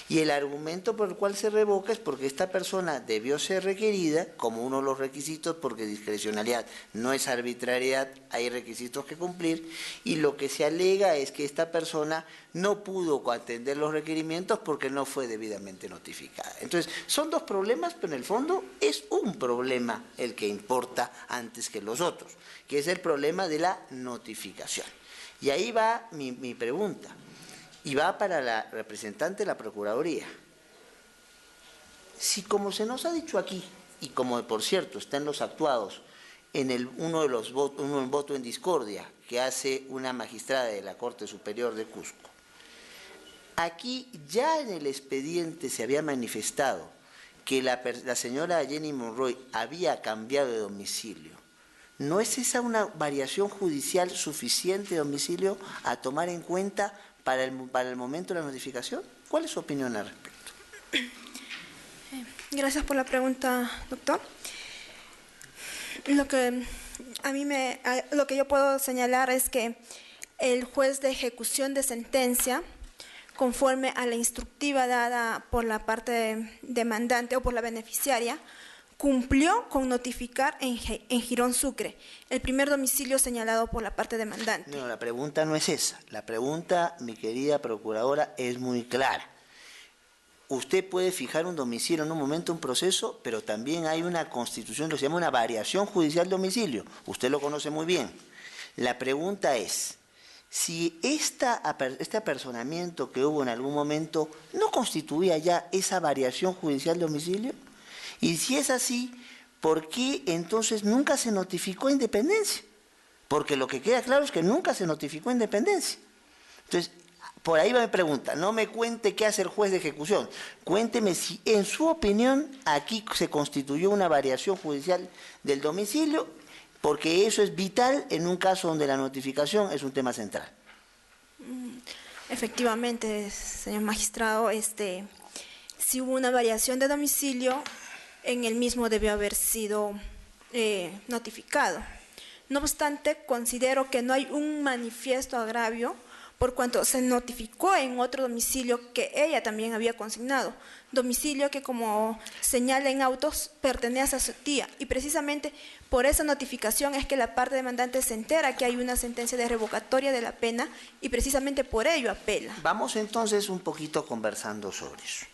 G: Y el argumento por el cual se revoca es porque esta persona debió ser requerida como uno de los requisitos, porque discrecionalidad no es arbitrariedad, hay requisitos que cumplir, y lo que se alega es que esta persona no pudo atender los requerimientos porque no fue debidamente notificada. Entonces, son dos problemas, pero en el fondo es un problema el que importa antes que los otros, que es el problema de la notificación. Y ahí va mi pregunta. Y va para la representante de la Procuraduría. Si como se nos ha dicho aquí, y como por cierto está en los actuados, en un voto en discordia que hace una magistrada de la Corte Superior de Cusco, aquí ya en el expediente se había manifestado que la señora Jenny Monroy había cambiado de domicilio. ¿No es esa una variación judicial suficiente de domicilio a tomar en cuenta para el momento de la notificación? ¿Cuál es su opinión al respecto?
E: Gracias por la pregunta, doctor. Lo que yo puedo señalar es que el juez de ejecución de sentencia, conforme a la instructiva dada por la parte demandante o por la beneficiaria, cumplió con notificar en Girón Sucre el primer domicilio señalado por la parte demandante.
G: No, la pregunta no es esa. La pregunta, mi querida procuradora, es muy clara. Usted puede fijar un domicilio en un momento, un proceso, pero también hay una constitución que se llama una variación judicial de domicilio. Usted lo conoce muy bien. La pregunta es, si este apersonamiento que hubo en algún momento no constituía ya esa variación judicial de domicilio. Y si es así, ¿por qué entonces nunca se notificó independencia? Porque lo que queda claro es que nunca se notificó independencia. Entonces, por ahí va mi pregunta. No me cuente qué hace el juez de ejecución. Cuénteme si, en su opinión, aquí se constituyó una variación judicial del domicilio, porque eso es vital en un caso donde la notificación es un tema central.
E: Efectivamente, señor magistrado, si hubo una variación de domicilio, en el mismo debió haber sido notificado. No obstante, considero que no hay un manifiesto agravio por cuanto se notificó en otro domicilio que ella también había consignado, domicilio que, como señala en autos, pertenece a su tía, y precisamente por esa notificación es que la parte demandante se entera que hay una sentencia de revocatoria de la pena y precisamente por ello apela.
G: Vamos entonces un poquito conversando sobre eso.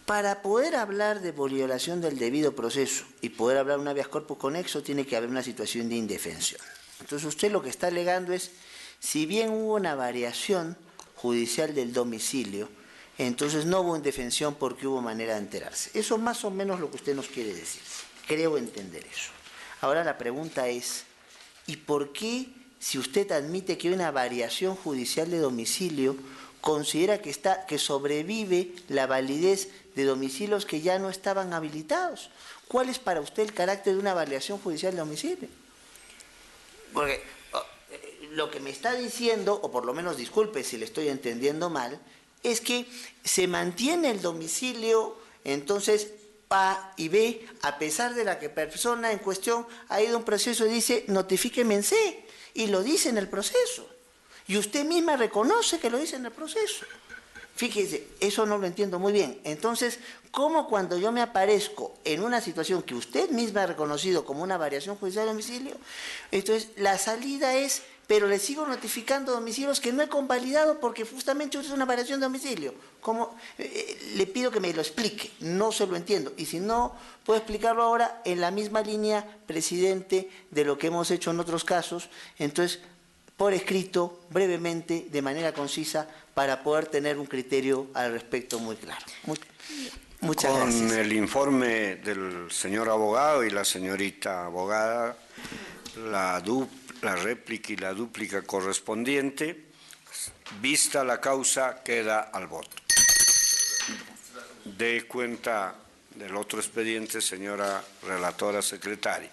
G: Para poder hablar de violación del debido proceso y poder hablar de un habeas corpus conexo, tiene que haber una situación de indefensión. Entonces usted lo que está alegando es, si bien hubo una variación judicial del domicilio, entonces no hubo indefensión porque hubo manera de enterarse. Eso es más o menos lo que usted nos quiere decir. Creo entender eso. Ahora la pregunta es, ¿y por qué, si usted admite que hay una variación judicial de domicilio, considera que sobrevive la validez de domicilios que ya no estaban habilitados? ¿Cuál es para usted el carácter de una variación judicial de domicilio? Porque lo que me está diciendo, o por lo menos disculpe si le estoy entendiendo mal, es que se mantiene el domicilio, entonces A y B, a pesar de la que persona en cuestión ha ido a un proceso y dice, notifíqueme en C, y lo dice en el proceso. Y usted misma reconoce que lo dice en el proceso. Fíjese, eso no lo entiendo muy bien. Entonces, ¿cómo cuando yo me aparezco en una situación que usted misma ha reconocido como una variación judicial de domicilio, entonces la salida es, pero le sigo notificando domicilios que no he convalidado porque justamente es una variación de domicilio? ¿Cómo? Le pido que me lo explique, no se lo entiendo. Y si no, puedo explicarlo ahora en la misma línea, presidente, de lo que hemos hecho en otros casos. Entonces, por escrito, brevemente, de manera concisa, para poder tener un criterio al respecto muy claro. Muchas gracias.
C: Con el informe del señor abogado y la señorita abogada, la réplica y la dúplica correspondiente, vista la causa, queda al voto. De cuenta del otro expediente, señora relatora secretaria.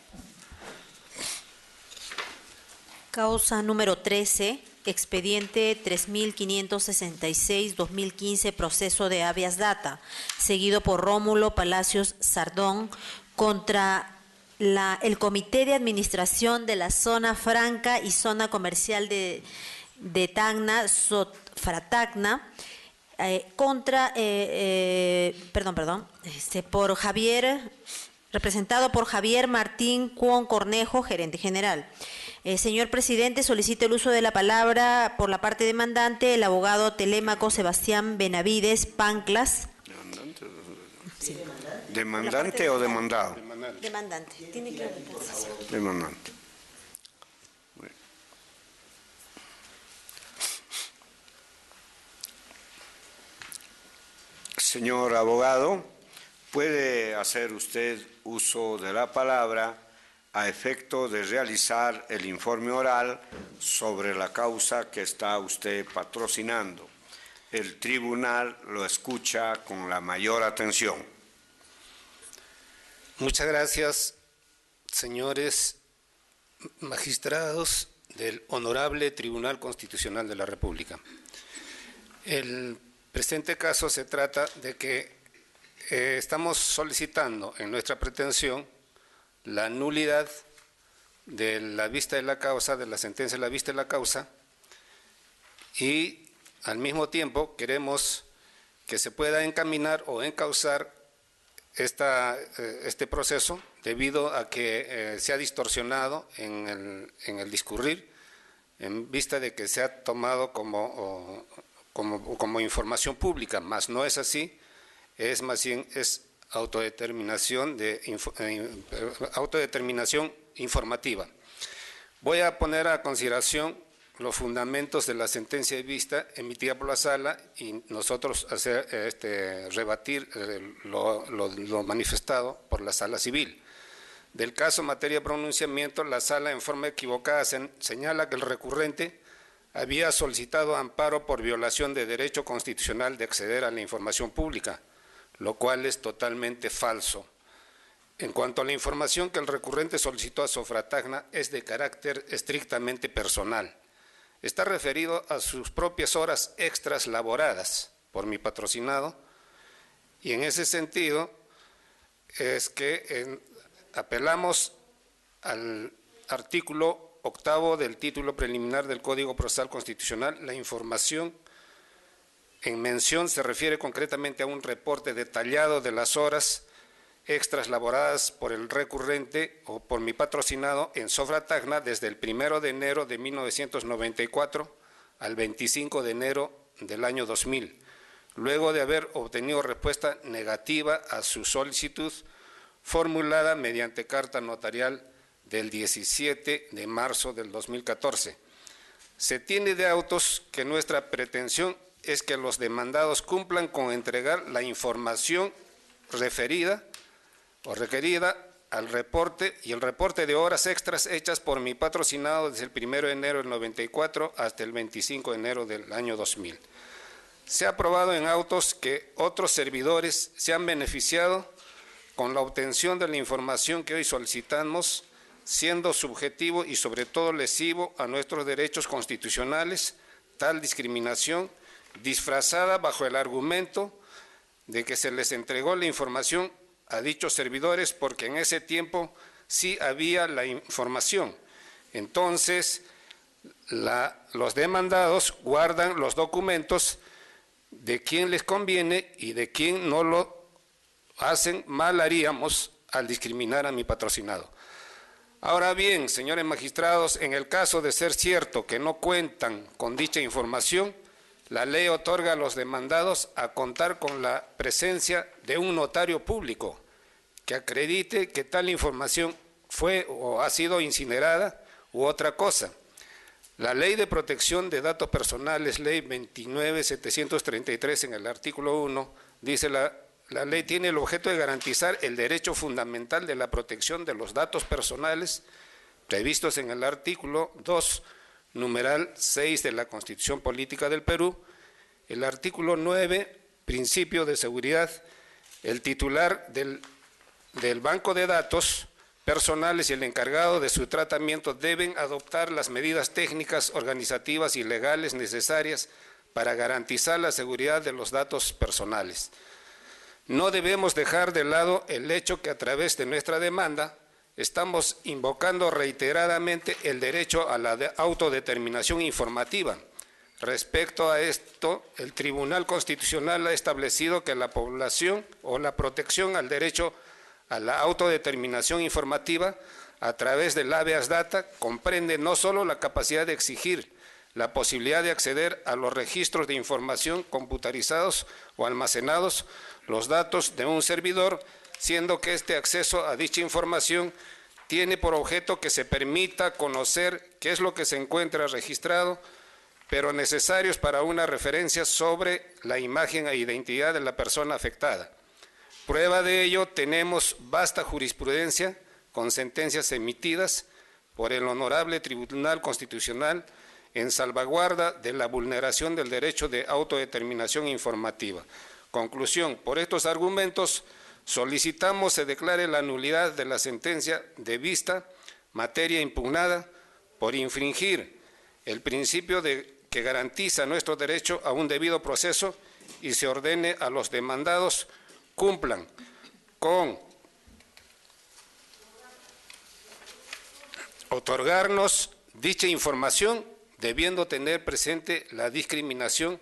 D: Causa número 13, expediente 3566-2015, proceso de habeas data, seguido por Rómulo Palacios Sardón contra el Comité de Administración de la Zona Franca y Zona Comercial de Tacna, Sofratacna, por Javier, representado por Javier Martín Cuón Cornejo, gerente general. Señor presidente, solicito el uso de la palabra por la parte demandante, el abogado Telémaco Sebastián Benavides Panclas.
C: ¿Demandante? Sí. ¿Demandante o demandado?
D: Demandante. Tiene que
C: demandante. Señor abogado, ¿puede hacer usted uso de la palabra a efecto de realizar el informe oral sobre la causa que está usted patrocinando? El tribunal lo escucha con la mayor atención.
J: Muchas gracias, señores magistrados del Honorable Tribunal Constitucional de la República. El presente caso se trata de que estamos solicitando en nuestra pretensión la nulidad de la vista de la causa, de la sentencia de la vista de la causa, y al mismo tiempo queremos que se pueda encaminar o encauzar este proceso debido a que se ha distorsionado en el discurrir en vista de que se ha tomado como información pública, mas no es así, es más bien autodeterminación informativa. Voy a poner a consideración los fundamentos de la sentencia de vista emitida por la sala y nosotros rebatir lo manifestado por la sala civil. Del caso materia de pronunciamiento, la sala en forma equivocada señala que el recurrente había solicitado amparo por violación de derecho constitucional de acceder a la información pública, lo cual es totalmente falso. En cuanto a la información que el recurrente solicitó a Sofratacna es de carácter estrictamente personal. Está referido a sus propias horas extras laboradas por mi patrocinado y en ese sentido es que apelamos al artículo 8º del título preliminar del Código Procesal Constitucional. La información en mención se refiere concretamente a un reporte detallado de las horas extras laboradas por el recurrente o por mi patrocinado en Sofratacna desde el 1 de enero de 1994 al 25 de enero del año 2000, luego de haber obtenido respuesta negativa a su solicitud formulada mediante carta notarial del 17 de marzo del 2014. Se tiene de autos que nuestra pretensión es que los demandados cumplan con entregar la información referida o requerida al reporte y el reporte de horas extras hechas por mi patrocinado desde el 1 de enero del 94 hasta el 25 de enero del año 2000. Se ha aprobado en autos que otros servidores se han beneficiado con la obtención de la información que hoy solicitamos, siendo subjetivo y sobre todo lesivo a nuestros derechos constitucionales, tal discriminación disfrazada bajo el argumento de que se les entregó la información a dichos servidores porque en ese tiempo sí había la información. Entonces, los demandados guardan los documentos de quien les conviene y de quien no lo hacen, mal haríamos al discriminar a mi patrocinado. Ahora bien, señores magistrados, en el caso de ser cierto que no cuentan con dicha información, la ley otorga a los demandados a contar con la presencia de un notario público que acredite que tal información fue o ha sido incinerada u otra cosa. La Ley de Protección de Datos Personales, Ley 29.733, en el artículo 1, dice la ley tiene el objeto de garantizar el derecho fundamental de la protección de los datos personales previstos en el artículo 2, numeral 6 de la Constitución Política del Perú, el artículo 9, principio de seguridad, el titular del banco de datos personales y el encargado de su tratamiento deben adoptar las medidas técnicas, organizativas y legales necesarias para garantizar la seguridad de los datos personales. No debemos dejar de lado el hecho que a través de nuestra demanda estamos invocando reiteradamente el derecho a la autodeterminación informativa. Respecto a esto, el Tribunal Constitucional ha establecido que la población o la protección al derecho a la autodeterminación informativa a través del habeas data comprende no solo la capacidad de exigir la posibilidad de acceder a los registros de información computarizados o almacenados, los datos de un servidor, siendo que este acceso a dicha información tiene por objeto que se permita conocer qué es lo que se encuentra registrado, pero necesarios para una referencia sobre la imagen e identidad de la persona afectada. Prueba de ello tenemos vasta jurisprudencia con sentencias emitidas por el Honorable Tribunal Constitucional en salvaguarda de la vulneración del derecho de autodeterminación informativa. Conclusión, por estos argumentos solicitamos se declare la nulidad de la sentencia de vista, materia impugnada, por infringir el principio que garantiza nuestro derecho a un debido proceso y se ordene a los demandados cumplan con otorgarnos dicha información, debiendo tener presente la discriminación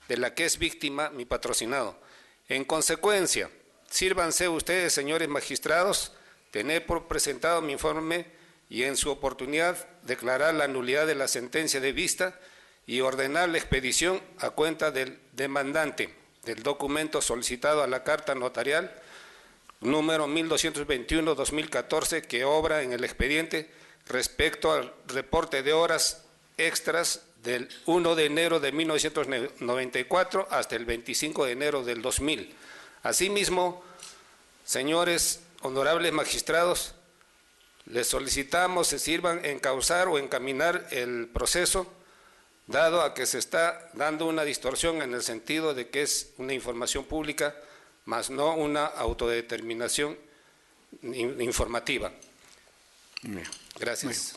J: de la que es víctima mi patrocinado. En consecuencia, sírvanse ustedes, señores magistrados, tener por presentado mi informe y en su oportunidad declarar la nulidad de la sentencia de vista y ordenar la expedición a cuenta del demandante del documento solicitado a la carta notarial número 1221-2014 que obra en el expediente respecto al reporte de horas extras del 1 de enero de 1994 hasta el 25 de enero del 2000. Asimismo, señores honorables magistrados, les solicitamos se sirvan encauzar o encaminar el proceso, dado a que se está dando una distorsión en el sentido de que es una información pública, más no una autodeterminación informativa. Gracias.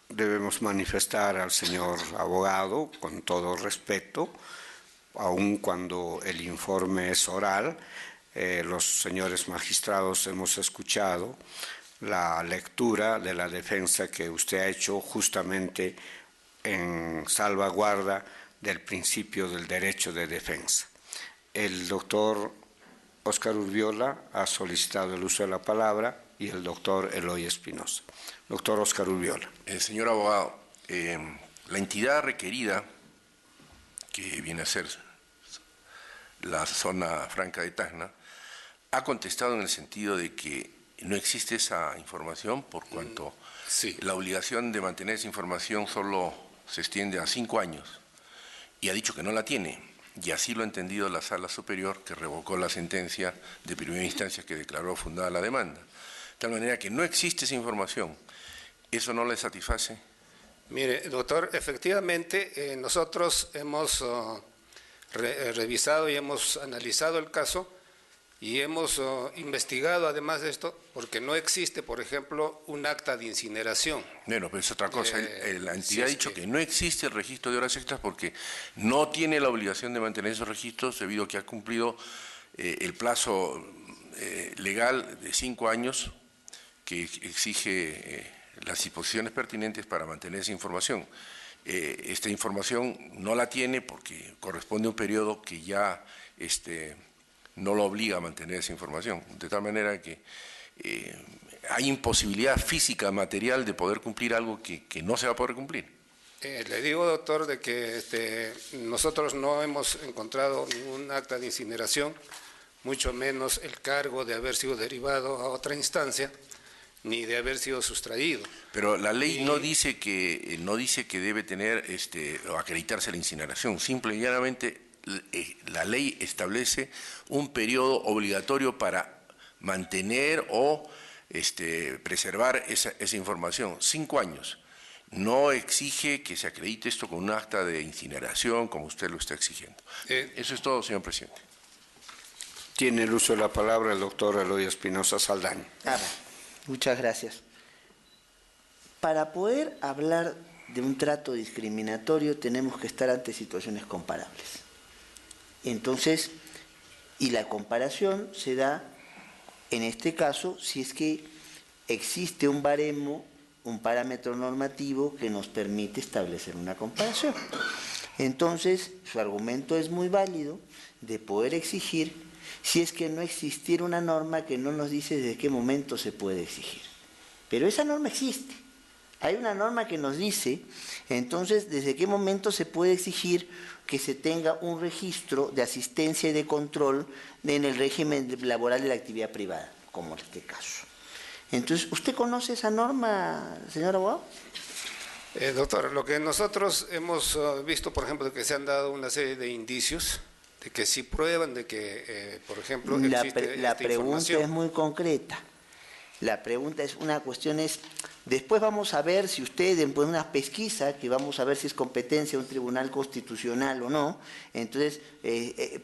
C: Debemos manifestar al señor abogado, con todo respeto, aun cuando el informe es oral, los señores magistrados hemos escuchado la lectura de la defensa que usted ha hecho justamente en salvaguarda del principio del derecho de defensa. El doctor Óscar Urbiola ha solicitado el uso de la palabra y el doctor Eloy Espinosa. Doctor Óscar Urbiola.
I: Señor abogado, la entidad requerida, que viene a ser la zona franca de Tacna, ha contestado en el sentido de que no existe esa información por cuanto la obligación de mantener esa información solo se extiende a 5 años y ha dicho que no la tiene, y así lo ha entendido la Sala Superior que revocó la sentencia de primera instancia que declaró fundada la demanda. De tal manera que no existe esa información. ¿Eso no le satisface?
J: Mire, doctor, efectivamente nosotros hemos revisado y hemos analizado el caso y hemos investigado además de esto, porque no existe, por ejemplo, un acta de incineración.
I: Bueno, pero es otra cosa. La entidad ha dicho que no existe el registro de horas extras porque no tiene la obligación de mantener esos registros debido a que ha cumplido el plazo legal de 5 años que exige las disposiciones pertinentes para mantener esa información. Esta información no la tiene porque corresponde a un periodo que ya no lo obliga a mantener esa información, de tal manera que hay imposibilidad física, material de poder cumplir algo que no se va a poder cumplir.
J: Le digo, doctor, de que nosotros no hemos encontrado ningún acta de incineración, mucho menos el cargo de haber sido derivado a otra instancia, ni de haber sido sustraído.
I: Pero la ley no dice que debe tener o acreditarse la incineración, simple y llanamente la ley establece un periodo obligatorio para mantener o preservar esa información, 5 años. No exige que se acredite esto con un acta de incineración como usted lo está exigiendo. Eso es todo, señor presidente.
C: Tiene el uso de la palabra el doctor Eloy Espinosa Saldaña.
G: Muchas gracias. Para poder hablar de un trato discriminatorio tenemos que estar ante situaciones comparables. Entonces, y la comparación se da, en este caso, si es que existe un baremo, un parámetro normativo que nos permite establecer una comparación. Entonces, su argumento es muy válido de poder exigir si es que no existiera una norma que no nos dice desde qué momento se puede exigir. Pero esa norma existe. Hay una norma que nos dice, entonces, desde qué momento se puede exigir que se tenga un registro de asistencia y de control en el régimen laboral de la actividad privada, como en este caso. Entonces, ¿usted conoce esa norma, señor abogado?
J: Doctor, lo que nosotros hemos visto, por ejemplo, que se han dado una serie de indicios de que sí prueban de que, por ejemplo, existe
G: la pregunta es muy concreta. La pregunta es, una cuestión es, después vamos a ver si usted, después de una pesquisa, que vamos a ver si es competencia de un tribunal constitucional o no, entonces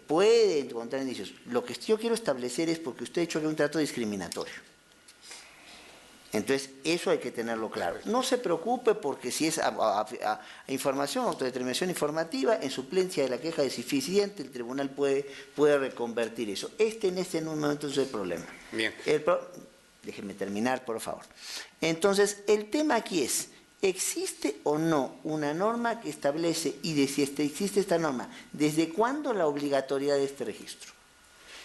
G: puede encontrar indicios. Lo que yo quiero establecer es porque usted ha dicho que es un trato discriminatorio. Entonces, eso hay que tenerlo claro. No se preocupe porque si es información, autodeterminación informativa, en suplencia de la queja deficiente, el tribunal puede reconvertir eso. En este momento es el problema.
J: Bien.
G: Déjeme terminar, por favor. Entonces, el tema aquí es, ¿existe o no una norma que establece, y de si existe esta norma, desde cuándo la obligatoriedad de este registro?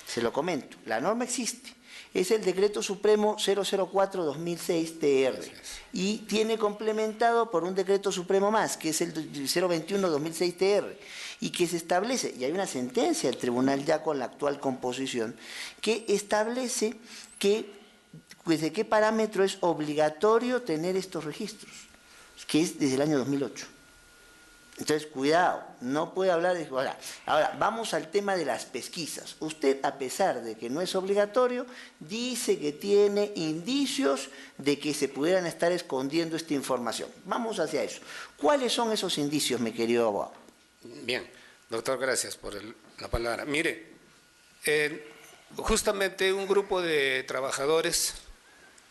G: Se lo comento, la norma existe. Es el Decreto Supremo 004-2006 TR y tiene complementado por un Decreto Supremo más, que es el 021-2006 TR, y que se establece, y hay una sentencia del tribunal ya con la actual composición, que establece que desde qué parámetro es obligatorio tener estos registros, que es desde el año 2008. Entonces, cuidado, no puede hablar de... Ahora, vamos al tema de las pesquisas. Usted, a pesar de que no es obligatorio, dice que tiene indicios de que se pudieran estar escondiendo esta información. Vamos hacia eso. ¿Cuáles son esos indicios, mi querido abogado?
J: Bien, doctor, gracias por la palabra. Mire, justamente un grupo de trabajadores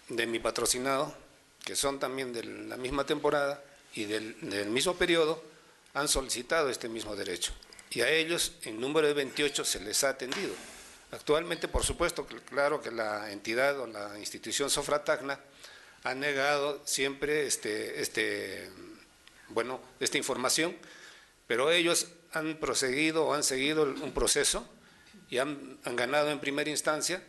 J: de mi patrocinado, que son también de la misma temporada y del mismo periodo, han solicitado este mismo derecho y a ellos en número de 28 se les ha atendido. Actualmente, por supuesto, claro que la entidad o la institución Sofratagna ha negado siempre esta información, pero ellos han proseguido o han seguido un proceso y han ganado en primera instancia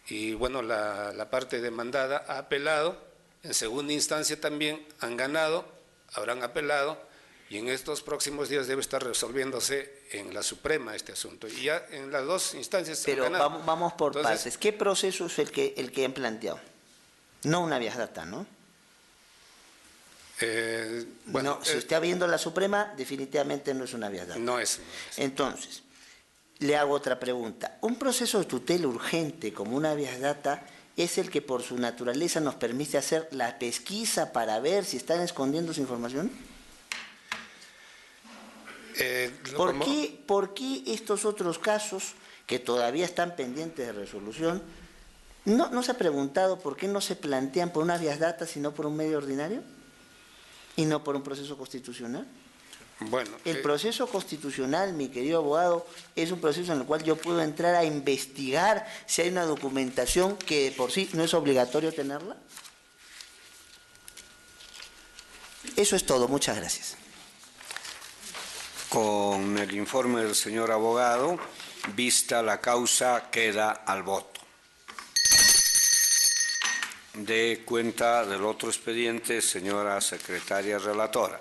J: y bueno, la parte demandada ha apelado, en segunda instancia también han ganado, habrán apelado, y en estos próximos días debe estar resolviéndose en la Suprema este asunto. Y ya en las dos instancias
G: pero
J: han ganado.
G: Vamos por partes. ¿Qué proceso es el que han planteado? No una habeas data, ¿no?
J: Bueno,
G: no, si está viendo la Suprema, definitivamente no es una habeas data.
J: No es.
G: Entonces, le hago otra pregunta. ¿Un proceso de tutela urgente como una habeas data es el que por su naturaleza nos permite hacer la pesquisa para ver si están escondiendo su información? ¿Por qué estos otros casos que todavía están pendientes de resolución, no se ha preguntado por qué no se plantean por una habeas data sino por un medio ordinario y no por un proceso constitucional?
J: Bueno,
G: el proceso constitucional, mi querido abogado, es un proceso en el cual yo puedo entrar a investigar si hay una documentación que de por sí no es obligatorio tenerla. Eso es todo, muchas gracias.
C: Con el informe del señor abogado, vista la causa, queda al voto. De cuenta del otro expediente, señora secretaria relatora.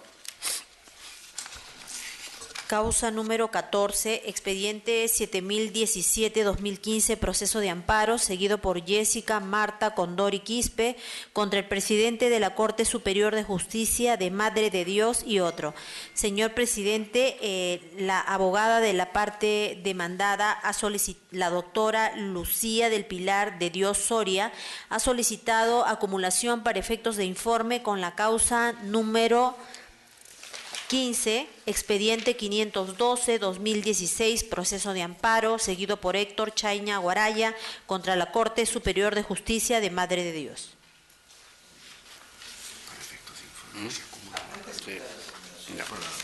D: Causa número 14, expediente 7017-2015, proceso de amparo, seguido por Jessica Marta Condori Quispe, contra el presidente de la Corte Superior de Justicia de Madre de Dios y otro. Señor presidente, la abogada de la parte demandada, la doctora Lucía del Pilar de Dios Soria, ha solicitado acumulación para efectos de informe con la causa número 15, expediente 512-2016, proceso de amparo, seguido por Héctor Chayña Guaraya contra la Corte Superior de Justicia de Madre de Dios.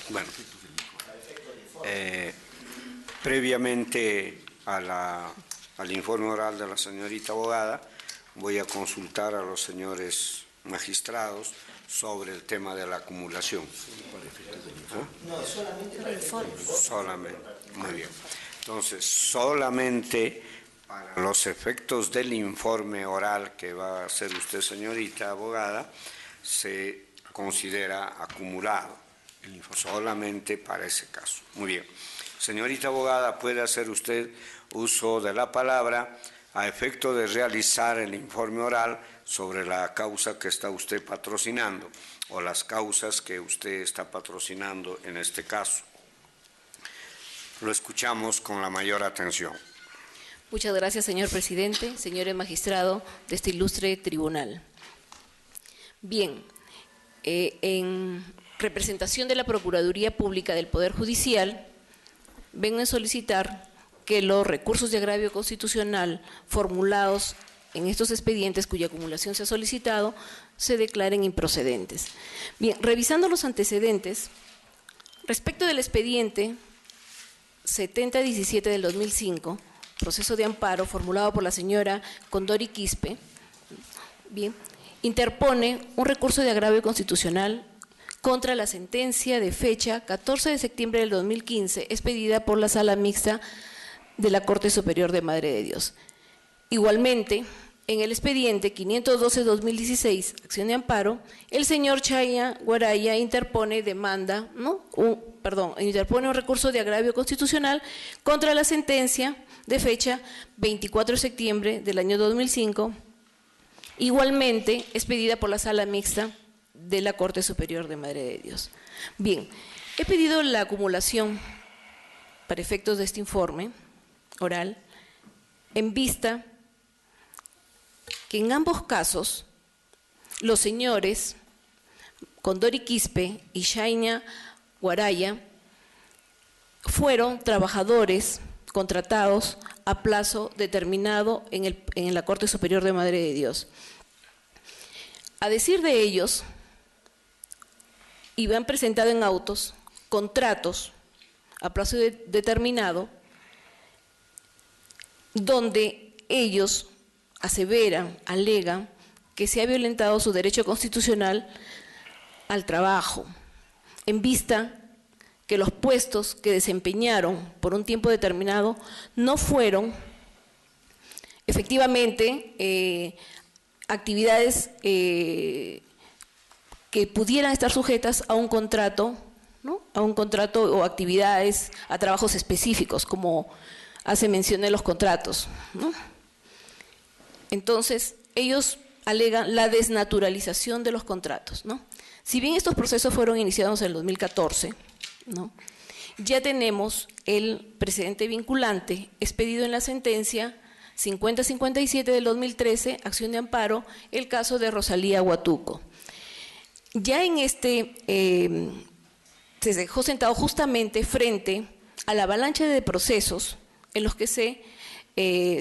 C: Bueno, previamente al informe oral de la señorita abogada, voy a consultar a los señores magistrados sobre el tema de la acumulación.
G: No, solamente para el informe.
C: Solamente, muy bien. Entonces, solamente para los efectos del informe oral que va a hacer usted, señorita abogada, se considera acumulado, solamente para ese caso. Muy bien. Señorita abogada, puede hacer usted uso de la palabra a efecto de realizar el informe oral sobre la causa que está usted patrocinando o las causas que usted está patrocinando en este caso. Lo escuchamos con la mayor atención.
K: Muchas gracias, señor presidente, señores magistrados de este ilustre tribunal. Bien, en representación de la Procuraduría Pública del Poder Judicial, vengo a solicitar que los recursos de agravio constitucional formulados en estos expedientes cuya acumulación se ha solicitado se declaren improcedentes. Bien, revisando los antecedentes, respecto del expediente 7017 del 2005, proceso de amparo formulado por la señora Condori Quispe, bien, interpone un recurso de agravio constitucional contra la sentencia de fecha 14 de septiembre del 2015 expedida por la Sala Mixta de la Corte Superior de Madre de Dios. Igualmente, en el expediente 512-2016, acción de amparo, el señor Chayña Guaraya interpone demanda, interpone un recurso de agravio constitucional contra la sentencia de fecha 24 de septiembre del año 2005, igualmente expedida por la Sala Mixta de la Corte Superior de Madre de Dios. Bien, he pedido la acumulación para efectos de este informe oral en vista que en ambos casos los señores Condori Quispe y Chayña Guaraya fueron trabajadores contratados a plazo determinado en la Corte Superior de Madre de Dios. A decir de ellos, y han presentado en autos contratos a plazo determinado, donde ellos aseveran, alegan que se ha violentado su derecho constitucional al trabajo, en vista que los puestos que desempeñaron por un tiempo determinado no fueron efectivamente actividades que pudieran estar sujetas a un contrato, ¿no? A un contrato o actividades, a trabajos específicos, como hace mención en los contratos, ¿no? Entonces, ellos alegan la desnaturalización de los contratos, ¿no? Si bien estos procesos fueron iniciados en el 2014, ¿no?, ya tenemos el precedente vinculante expedido en la sentencia 5057 del 2013, acción de amparo, el caso de Rosalía Huatuco. Ya en este se dejó sentado justamente frente a la avalancha de procesos en los que se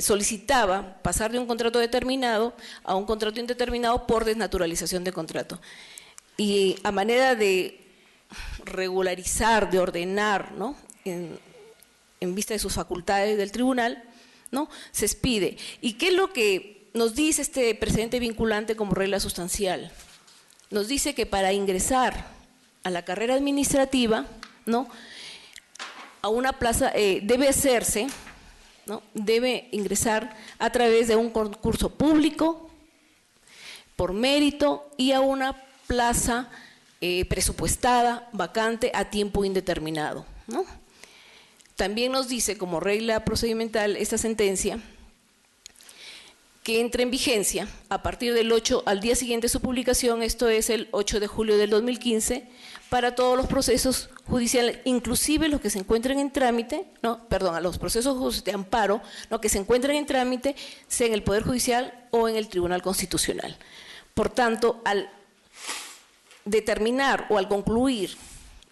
K: solicitaba pasar de un contrato determinado a un contrato indeterminado por desnaturalización de contrato. Y a manera de regularizar, de ordenar, ¿no?, en vista de sus facultades del tribunal, ¿no?, se expide. ¿Y qué es lo que nos dice este precedente vinculante como regla sustancial? Nos dice que para ingresar a la carrera administrativa, ¿no?, a una plaza debe hacerse, ¿no?, debe ingresar a través de un concurso público, por mérito, y a una plaza presupuestada, vacante, a tiempo indeterminado, ¿no? También nos dice como regla procedimental esta sentencia que entra en vigencia a partir del 8 al día siguiente de su publicación, esto es el 8 de julio del 2015, para todos los procesos judiciales, inclusive los que se encuentren en trámite, a los procesos de amparo, que se encuentren en trámite, sea en el Poder Judicial o en el Tribunal Constitucional. Por tanto, al determinar o al concluir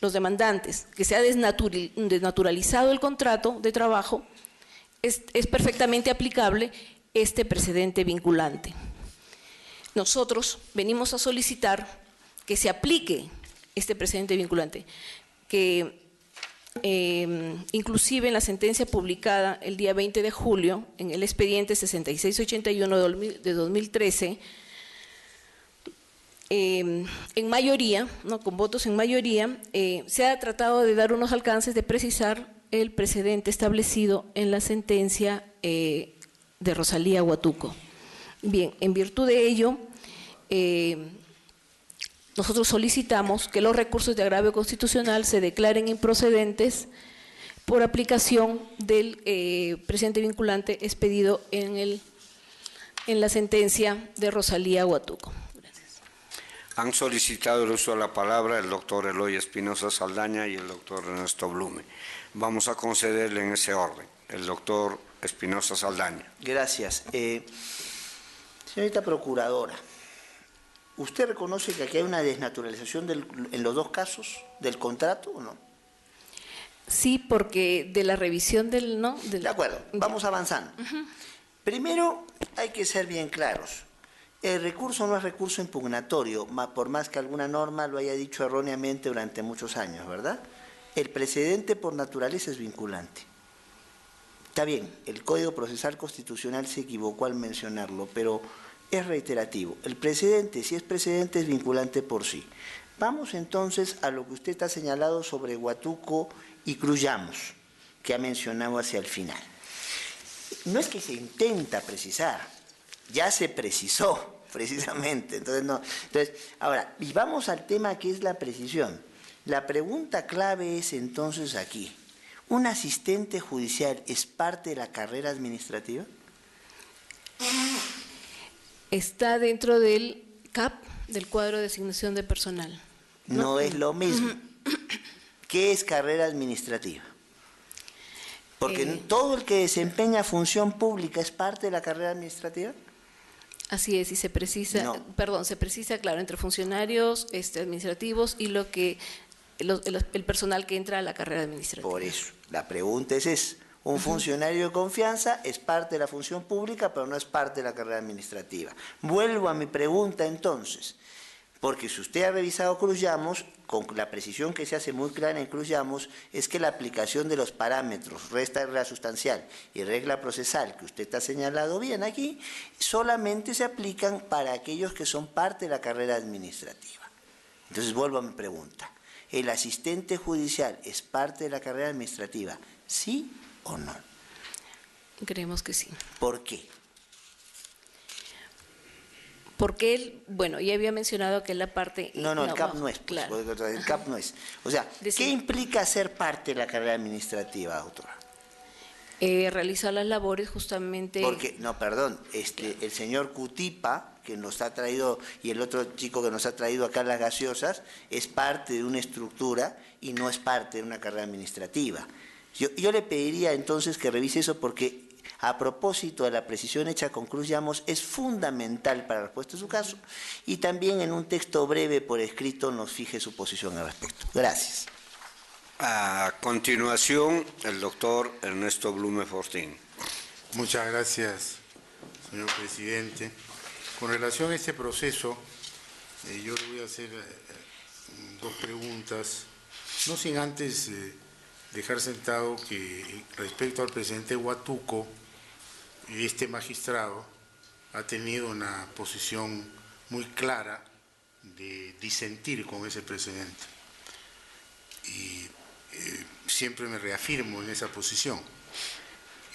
K: los demandantes, que se ha desnaturalizado el contrato de trabajo, es perfectamente aplicable este precedente vinculante. Nosotros venimos a solicitar que se aplique este precedente vinculante, que inclusive en la sentencia publicada el día 20 de julio, en el expediente 6681 de 2013, en mayoría, ¿no?, con votos en mayoría, se ha tratado de dar unos alcances, de precisar el precedente establecido en la sentencia de Rosalía Huatuco. Bien, en virtud de ello, nosotros solicitamos que los recursos de agravio constitucional se declaren improcedentes por aplicación del precedente vinculante expedido en la sentencia de Rosalía Huatuco. Gracias.
C: Han solicitado el uso de la palabra el doctor Eloy Espinosa Saldaña y el doctor Ernesto Blume. Vamos a concederle en ese orden. El doctor Espinosa Saldaña.
G: Gracias. Señorita Procuradora, ¿usted reconoce que aquí hay una desnaturalización en los dos casos del contrato o no?
K: Sí, porque de la revisión del... ¿no?
G: De acuerdo, vamos avanzando. Primero, hay que ser bien claros. El recurso no es recurso impugnatorio, por más que alguna norma lo haya dicho erróneamente durante muchos años, ¿verdad? El precedente por naturaleza es vinculante. Está bien, el Código Procesal Constitucional se equivocó al mencionarlo, pero es reiterativo. El precedente, si es precedente, es vinculante por sí. Vamos entonces a lo que usted ha señalado sobre Huatuco y Cruz-Llamos, que ha mencionado hacia el final. No es que se intenta precisar, ya se precisó precisamente. Entonces, no. Entonces, ahora, y vamos al tema que es la precisión. La pregunta clave es entonces aquí, ¿un asistente judicial es parte de la carrera administrativa?
K: Está dentro del CAP, del cuadro de asignación de personal.
G: No es lo mismo. ¿Qué es carrera administrativa? Porque todo el que desempeña función pública es parte de la carrera administrativa.
K: Así es, y se precisa, se precisa, claro, entre funcionarios administrativos y lo que el personal que entra a la carrera administrativa.
G: Por eso, la pregunta es esa. Un funcionario de confianza es parte de la función pública, pero no es parte de la carrera administrativa. Vuelvo a mi pregunta entonces, porque si usted ha revisado Cruz-Llamos, con la precisión que se hace muy clara en Cruz-Llamos, es que la aplicación de los parámetros, regla sustancial y regla procesal, que usted ha señalado bien aquí, solamente se aplican para aquellos que son parte de la carrera administrativa. Entonces vuelvo a mi pregunta. ¿El asistente judicial es parte de la carrera administrativa? ¿Sí o no?
K: Creemos que sí.
G: ¿Por qué?
K: Porque él, bueno, ya había mencionado que la parte...
G: No, el CAP no es. Claro. El CAP no es. O sea, ¿qué implica ser parte de la carrera administrativa, doctora?
K: Realizar las labores justamente...
G: Porque, no, perdón, el señor Cutipa, que nos ha traído, y el otro chico que nos ha traído acá las gaseosas, es parte de una estructura y no es parte de una carrera administrativa. Yo le pediría entonces que revise eso porque a propósito de la precisión hecha con Cruz-Llamos es fundamental para la respuesta de su caso y también en un texto breve por escrito nos fije su posición al respecto. Gracias.
C: A continuación, el doctor Ernesto Blume Fortín.
F: Muchas gracias, señor presidente. Con relación a este proceso, yo le voy a hacer dos preguntas, no sin antes dejar sentado que respecto al presidente Huatuco, este magistrado ha tenido una posición muy clara de disentir con ese precedente. Y siempre me reafirmo en esa posición.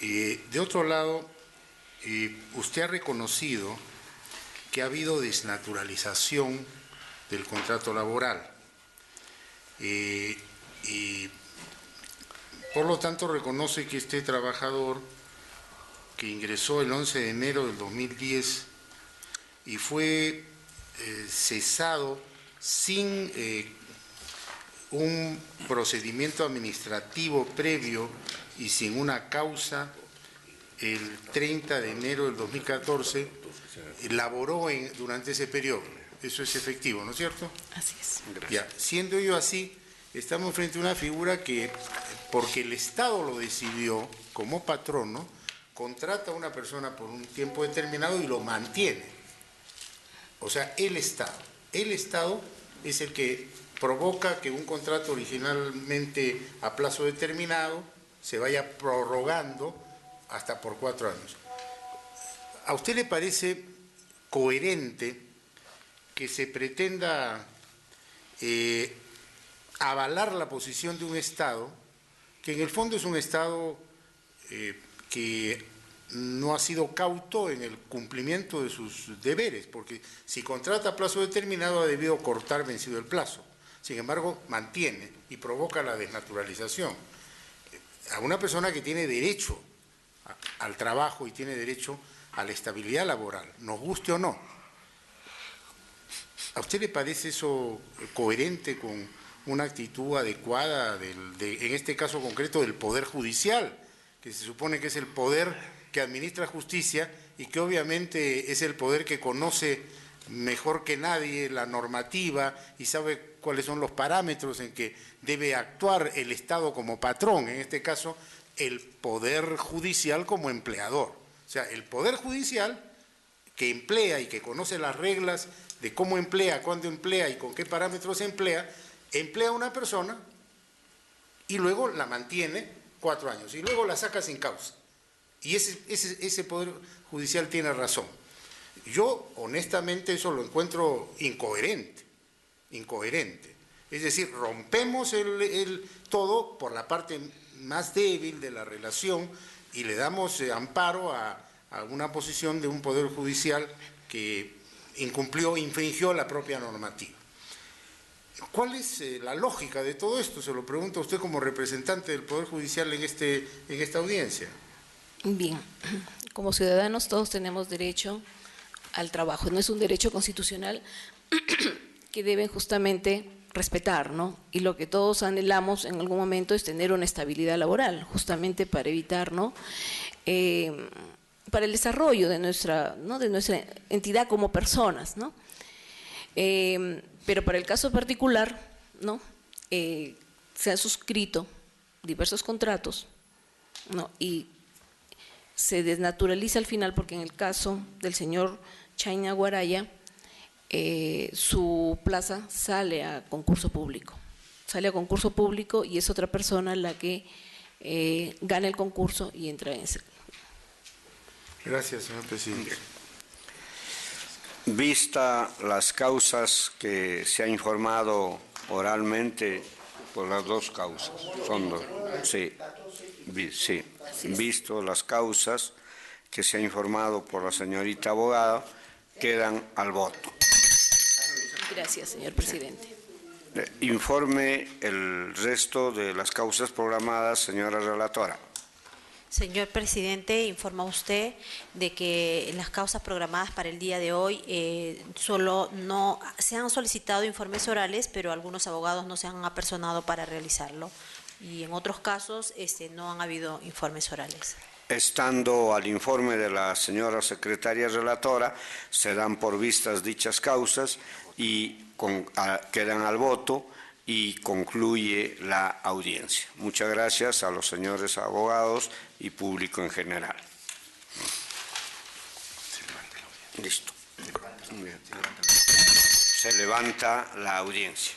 F: De otro lado, usted ha reconocido que ha habido desnaturalización del contrato laboral. Y por lo tanto reconoce que este trabajador que ingresó el 11 de enero del 2010 y fue cesado sin un procedimiento administrativo previo y sin una causa el 30 de enero del 2014, laboró durante ese periodo. Eso es efectivo, ¿no es cierto?
K: Así es.
F: Ya, siendo ello así, estamos frente a una figura que, porque el Estado lo decidió como patrono, contrata a una persona por un tiempo determinado y lo mantiene. O sea, el Estado es el que provoca que un contrato originalmente a plazo determinado se vaya prorrogando hasta por 4 años. ¿A usted le parece coherente que se pretenda avalar la posición de un Estado que en el fondo es un Estado que no ha sido cauto en el cumplimiento de sus deberes? Porque si contrata a plazo determinado ha debido cortar vencido el plazo. Sin embargo, mantiene y provoca la desnaturalización. A una persona que tiene derecho al trabajo y tiene derecho a la estabilidad laboral, nos guste o no. ¿A usted le parece eso coherente con una actitud adecuada, en este caso concreto, del Poder Judicial, que se supone que es el poder que administra justicia y que obviamente es el poder que conoce mejor que nadie la normativa y sabe cuáles son los parámetros en que debe actuar el Estado como patrón, en este caso el Poder Judicial como empleador? O sea, el Poder Judicial que emplea y que conoce las reglas de cómo emplea, cuándo emplea y con qué parámetros emplea a una persona y luego la mantiene 4 años y luego la saca sin causa. Y ese Poder Judicial tiene razón. Yo, honestamente, eso lo encuentro incoherente. Es decir, rompemos todo por la parte más débil de la relación y le damos amparo a una posición de un Poder Judicial que infringió la propia normativa. ¿Cuál es la lógica de todo esto? Se lo pregunto a usted como representante del Poder Judicial en esta audiencia.
K: Bien, como ciudadanos todos tenemos derecho al trabajo, no es un derecho constitucional que deben justamente respetar, ¿no? Y lo que todos anhelamos en algún momento es tener una estabilidad laboral, justamente para evitar, ¿no? Para el desarrollo de nuestra entidad como personas, ¿no? Pero para el caso particular, ¿no? Se han suscrito diversos contratos, ¿no? Y se desnaturaliza al final porque en el caso del señor Chayna Guaraya, su plaza sale a concurso público. Y es otra persona la que gana el concurso y entra en ese.
F: Gracias, señor presidente.
C: Vista las causas que se ha informado oralmente por las dos causas, son dos, sí. Visto las causas que se ha informado por la señorita abogada, quedan al voto.
K: Gracias, señor presidente.
C: Informe el resto de las causas programadas, señora relatora.
D: Señor presidente, informa usted de que en las causas programadas para el día de hoy se han solicitado informes orales, pero algunos abogados no se han apersonado para realizarlo. Y en otros casos no han habido informes orales.
C: Estando al informe de la señora secretaria relatora, se dan por vistas dichas causas y quedan al voto y concluye la audiencia. Muchas gracias a los señores abogados y público en general. Listo. Se levanta la audiencia.